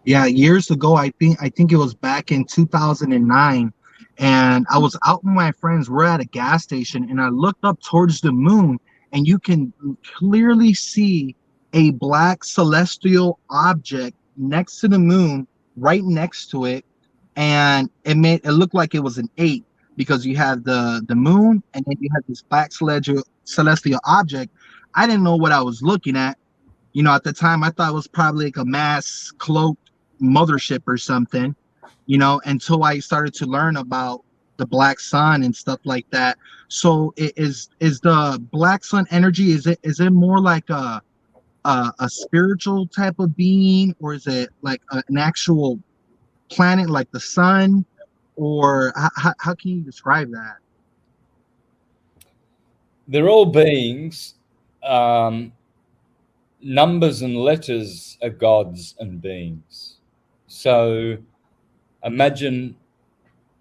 Yeah, years ago, I think it was back in 2009, and I was out with my friends. We're at a gas station, and I looked up towards the moon, and you can clearly see a black celestial object next to the moon, right next to it, and it looked like it was an eight because you have the moon, and then you have this black celestial object. I didn't know what I was looking at. You know, at the time, I thought it was probably like a mass cloaked mothership or something, you know, until I started to learn about the black sun and stuff like that. So is the black sun energy, is it more like a spiritual type of being, or is it like an actual planet like the sun, or how can you describe that? They're all beings. Numbers and letters are gods and beings. So imagine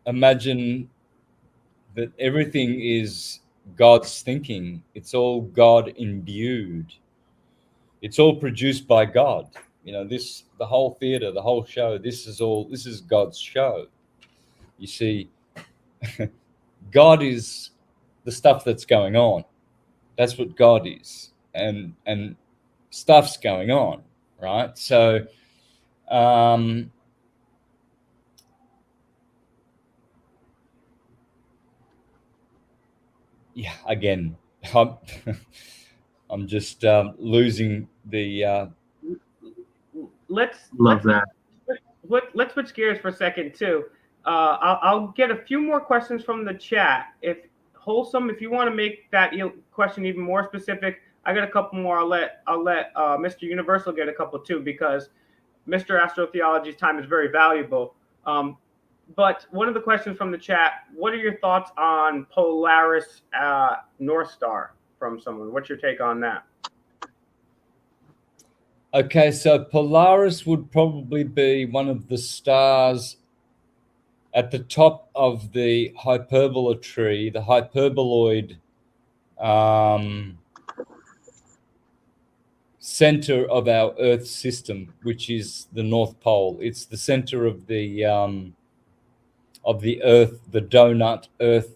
that everything is God's thinking. It's all God imbued. It's all produced by God. You know, the whole theater, the whole show, this is God's show. You see, God is the stuff that's going on. That's what God is. And stuff's going on, right? So yeah, again, I'm just losing the Let's Love that. let's switch gears for a second too. I'll get a few more questions from the chat. If Wholesome, if you want to make that question even more specific, I got a couple more. I'll let Mr. Universal get a couple too, because Mr. Astro Theology's time is very valuable. But one of the questions from the chat: what are your thoughts on Polaris North Star? From someone, what's your take on that? Okay, so Polaris would probably be one of the stars at the top of the hyperbola tree, the hyperboloid center of our Earth system, which is the North Pole. It's the center of the Earth, the donut Earth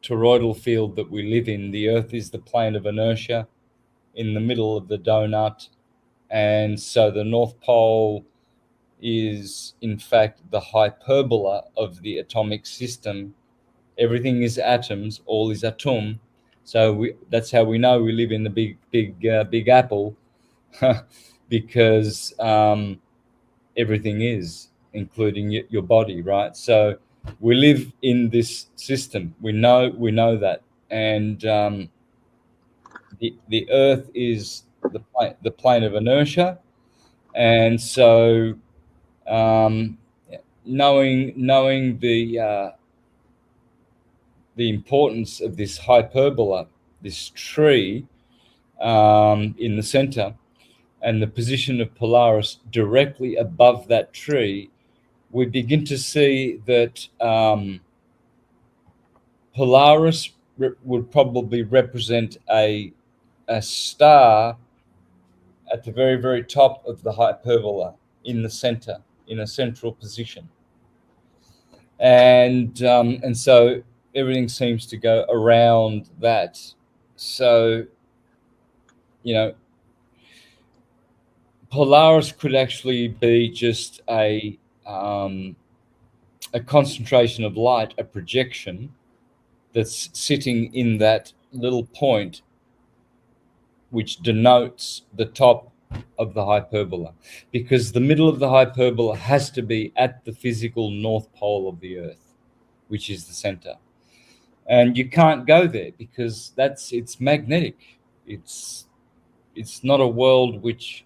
toroidal field that we live in. The Earth is the plane of inertia in the middle of the donut. And so the North Pole is, in fact, the hyperbola of the atomic system. Everything is atoms, all is atom. So that's how we know we live in the big apple, because everything is, including your body, right? So we live in this system. We know that, and the Earth is the plane of inertia, and so knowing the importance of this hyperbola, this tree, in the center, and the position of Polaris directly above that tree, we begin to see that Polaris would probably represent a star at the very, very top of the hyperbola in the center, in a central position. And so everything seems to go around that. So, you know, Polaris could actually be just a concentration of light, a projection that's sitting in that little point, which denotes the top of the hyperbola, because the middle of the hyperbola has to be at the physical north pole of the Earth, which is the center. And you can't go there because it's magnetic. It's not a world which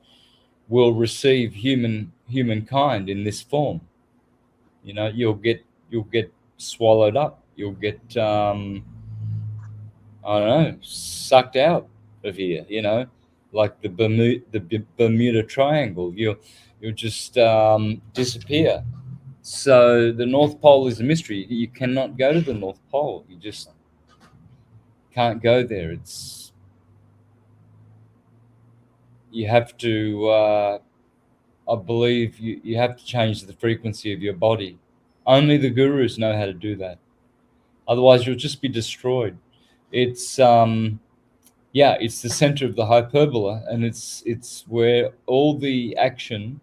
will receive humankind in this form. You know, you'll get swallowed up. You'll get I don't know, sucked out of here. You know, like the Bermuda Triangle. You'll just disappear. So the North Pole is a mystery. You cannot go to the North Pole. You just can't go there. You have to. I believe you have to change the frequency of your body. Only the gurus know how to do that. Otherwise, you'll just be destroyed. It's it's the center of the hyperbola, and it's where all the action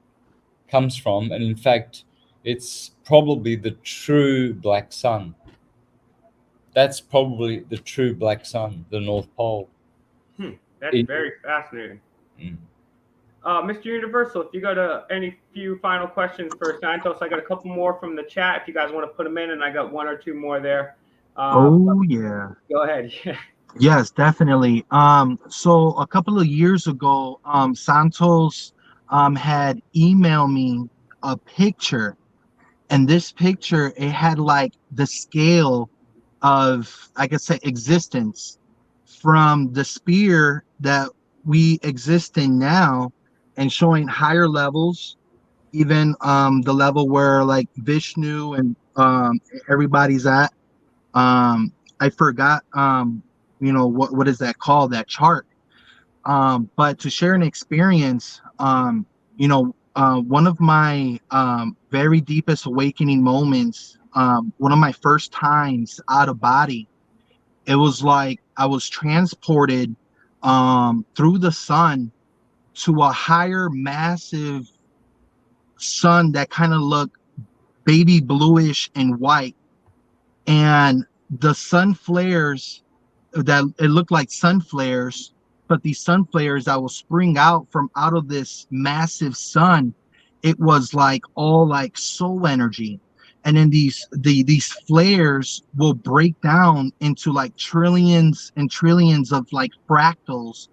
comes from. And in fact, it's probably the true black sun. That's probably the true black sun, the North Pole. That's very fascinating. Mr. Universal, if you got any few final questions for Santos, I got a couple more from the chat if you guys want to put them in, and I got one or two more there. Yeah. Go ahead. Yes, definitely. So a couple of years ago, Santos had emailed me a picture, and this picture, it had like the scale of, I could say, existence from the sphere that we exist in now, and showing higher levels, even the level where like Vishnu and everybody's at. I forgot what is that called, that chart. But to share an experience, one of my very deepest awakening moments, one of my first times out of body, it was like I was transported through the sun to a higher, massive sun that kind of looked baby bluish and white. And the sun flares, that it looked like sun flares, but these sun flares that will spring out from out of this massive sun, it was like all like soul energy. And then these flares will break down into like trillions and trillions of like fractals,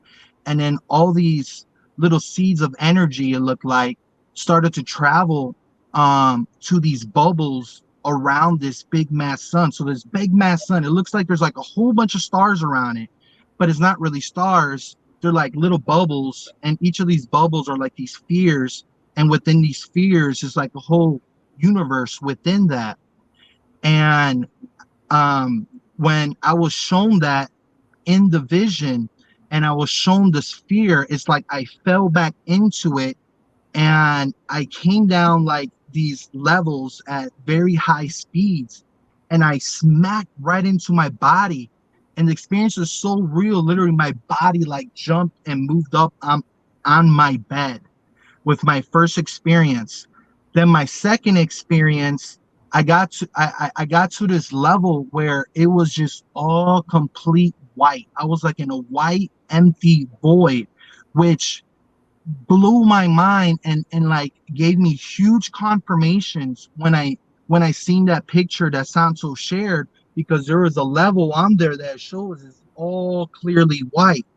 and then all these little seeds of energy, it looked like, started to travel to these bubbles around this big mass sun. So this big mass sun, it looks like there's like a whole bunch of stars around it, but it's not really stars. They're like little bubbles, and each of these bubbles are like these spheres, and within these spheres is like a whole universe within that. And when I was shown that in the vision, and I was shown the sphere, it's like I fell back into it, and I came down like these levels at very high speeds, and I smacked right into my body, and the experience was so real. Literally my body like jumped and moved up on my bed with my first experience. Then my second experience, I got to this level where it was just all complete white. I was like in a white empty void, which blew my mind, and like gave me huge confirmations when I seen that picture that Santos shared, because there was a level on there that shows it's all clearly white.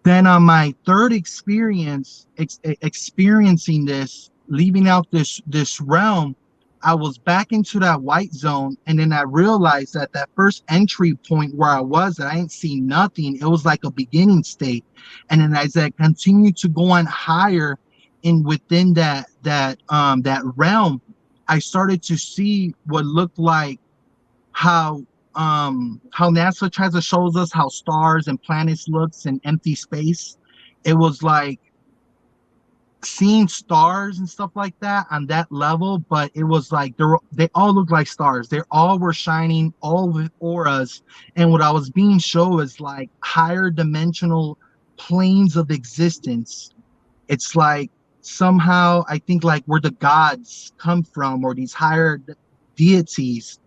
Then on my third experience, experiencing this, leaving out this realm, I was back into that white zone, and then I realized that that first entry point where I was, that I didn't see nothing. It was like a beginning state, and then as I continued to go on higher, in within that realm, I started to see what looked like how NASA tries to shows us how stars and planets looks in empty space. It was like seeing stars and stuff like that on that level, but it was like they all looked like stars. They all were shining, all with auras. And what I was being shown is like higher dimensional planes of existence. It's like somehow I think like where the gods come from, or these higher deities.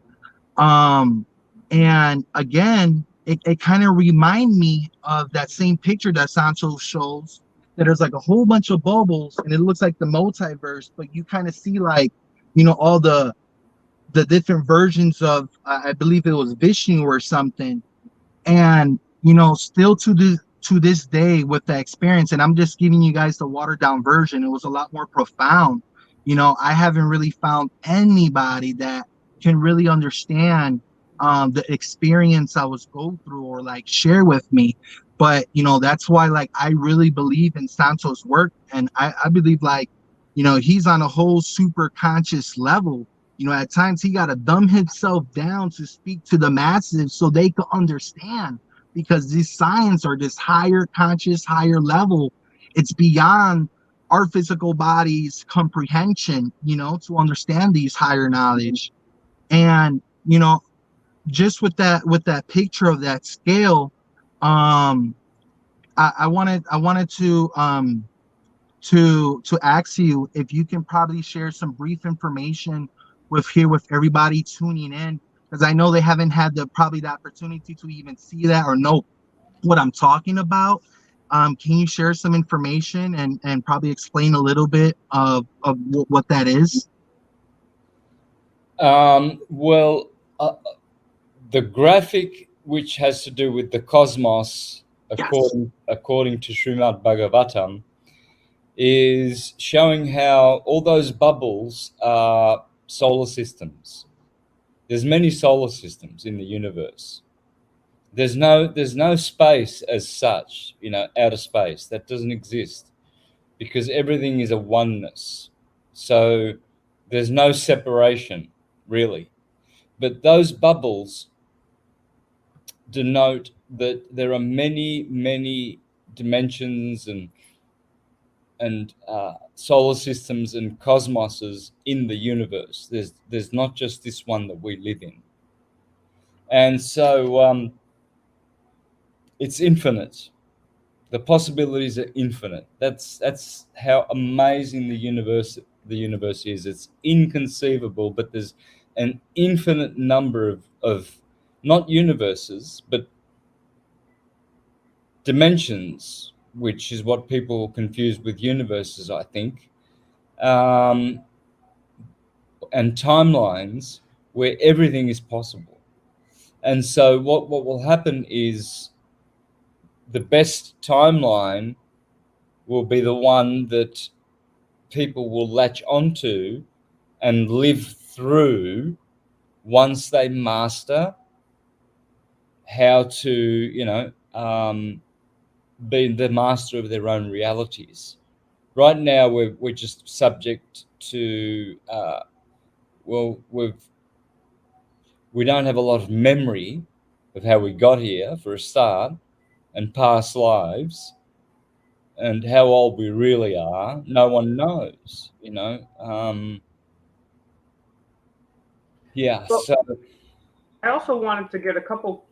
um and again, it kind of remind me of that same picture that Santos shows, that there's like a whole bunch of bubbles and it looks like the multiverse, but you kind of see like, all the different versions of, I believe it was Vishnu or something. And still to this day with the experience, and I'm just giving you guys the watered down version, it was a lot more profound. I haven't really found anybody that can really understand the experience I was go through, or like share with me. But that's why, like, I really believe in Santos' work, and I believe, like, he's on a whole super conscious level. At times he got to dumb himself down to speak to the masses so they could understand, because this science, or this higher conscious, higher level, it's beyond our physical body's comprehension, to understand these higher knowledge. And, just with that picture of that scale, um, I wanted to ask you if you can probably share some brief information with everybody tuning in, because I know they haven't had probably the opportunity to even see that or know what I'm talking about. Can you share some information and probably explain a little bit of what that is? Well, the graphic which has to do with the cosmos, Yes. according to Srimad Bhagavatam, is showing how all those bubbles are solar systems. There's many solar systems in the universe. There's no space as such, outer space. That doesn't exist, because everything is a oneness. So there's no separation, really. But those bubbles denote that there are many, many dimensions and solar systems and cosmoses in the universe. There's not just this one that we live in, and so it's infinite. The possibilities are infinite. That's how amazing the universe is. It's inconceivable, but there's an infinite number of not universes, but dimensions, which is what people confuse with universes, I think, and timelines where everything is possible. And so what will happen is the best timeline will be the one that people will latch onto and live through once they master how to, be the master of their own realities. Right now, we're just subject to, we don't have a lot of memory of how we got here, for a start, and past lives, and how old we really are. No one knows, yeah. Well, So I also wanted to get a couple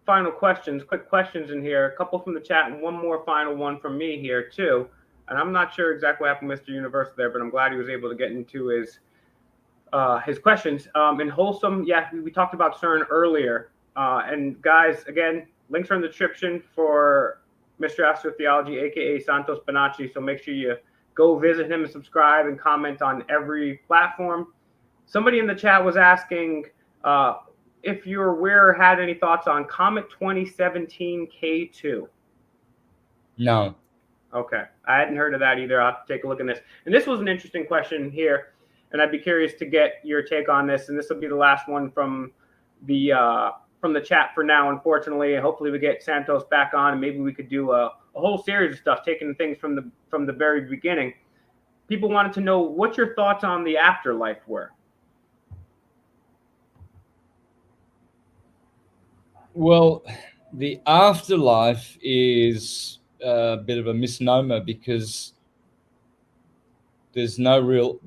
final questions, quick questions in here, a couple from the chat, and one more final one from me here too. And I'm not sure exactly what happened to Mr. Universe there, but I'm glad he was able to get into his questions. In Wholesome, yeah, we talked about CERN earlier. And guys, again, links are in the description for Mr. Astro Theology, aka Santos Bonacci. So make sure you go visit him and subscribe and comment on every platform. Somebody in the chat was asking if you're aware or had any thoughts on Comet 2017 K2. no. Okay, I hadn't heard of that either. I'll have to take a look at this. And this was an interesting question here. and I'd be curious to get your take on this. And this will be the last one from the chat for now, unfortunately. Hopefully we get Santos back on, and maybe we could do a whole series of stuff, taking things from the very beginning. People wanted to know what your thoughts on the afterlife were. Well, the afterlife is a bit of a misnomer because there's no real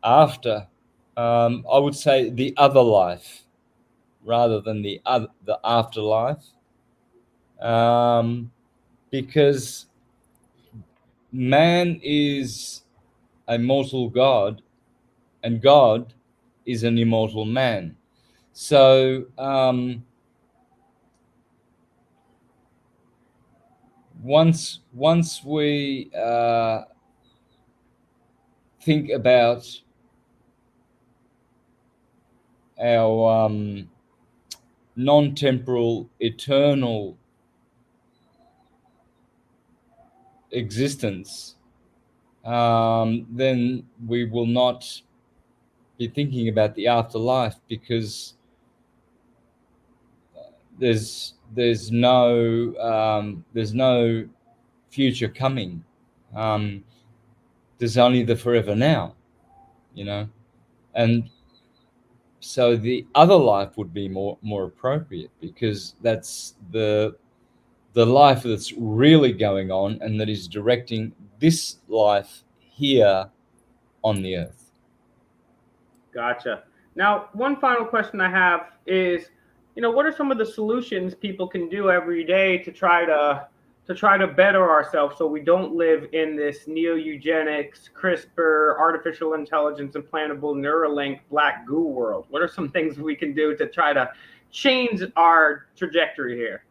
after. I would say the other life rather than the afterlife, because man is a mortal God, and God is an immortal man. So once we think about our non-temporal, eternal existence, then we will not be thinking about the afterlife, because there's no future coming. There's only the forever now, and so the other life would be more appropriate, because that's the life that's really going on and that is directing this life here on the earth. Gotcha. Now, one final question I have is, what are some of the solutions people can do every day to try to better ourselves so we don't live in this neo-eugenics, CRISPR, artificial intelligence, implantable Neuralink, black goo world? What are some things we can do to try to change our trajectory here?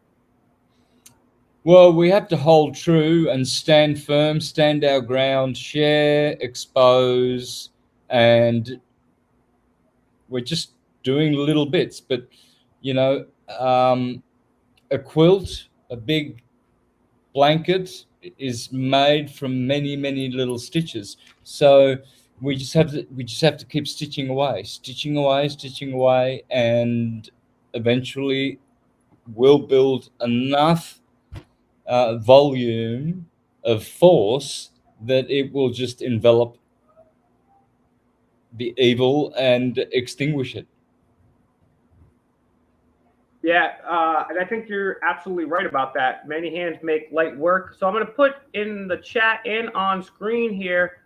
Well, we have to hold true and stand firm, stand our ground, share, expose, and we're just doing little bits. But, a quilt, a big blanket, is made from many, many little stitches. So we just have to keep stitching away, and eventually we'll build enough volume of force that it will just envelop the evil and extinguish it. Yeah, and I think you're absolutely right about that. Many hands make light work. So I'm going to put in the chat and on screen here,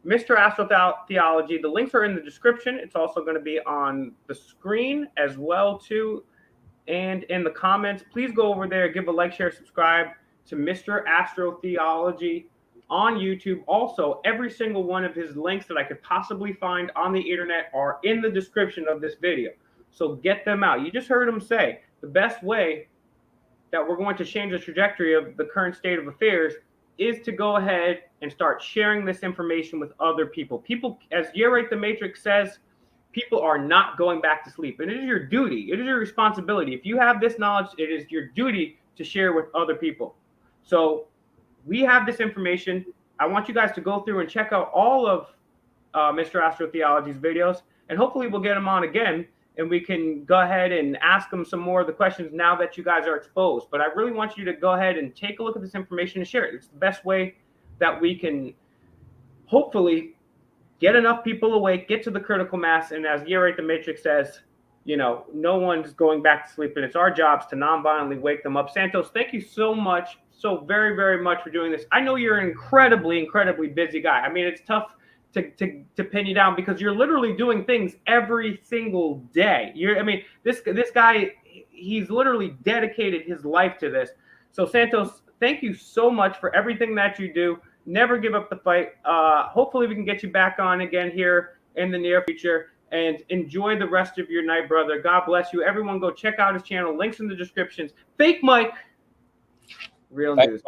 Mr. Astro Theology. The links are in the description. It's also going to be on the screen as well too, and in the comments. Please go over there, give a like, share, subscribe to Mr. Astro Theology on YouTube. Also, every single one of his links that I could possibly find on the internet are in the description of this video. So get them out. You just heard him say the best way that we're going to change the trajectory of the current state of affairs is to go ahead and start sharing this information with other people. People, as Yerate the Matrix says, people are not going back to sleep. And it is your duty. It is your responsibility. If you have this knowledge, it is your duty to share with other people. So we have this information. I want you guys to go through and check out all of Mr. Astro Theology's videos, and hopefully we'll get him on again, and we can go ahead and ask him some more of the questions now that you guys are exposed. But I really want you to go ahead and take a look at this information and share it. It's the best way that we can hopefully get enough people awake, get to the critical mass, and as Yerate the Matrix says, no one's going back to sleep, and it's our jobs to non-violently wake them up. Santos, thank you so much, so very, very much for doing this. I know you're an incredibly, incredibly busy guy. I mean, it's tough to pin you down because you're literally doing things every single day. This guy, he's literally dedicated his life to this. So Santos, thank you so much for everything that you do. Never give up the fight. Hopefully we can get you back on again here in the near future, and enjoy the rest of your night, brother. God bless you. Everyone go check out his channel. Links in the descriptions. Fake Mike, real news.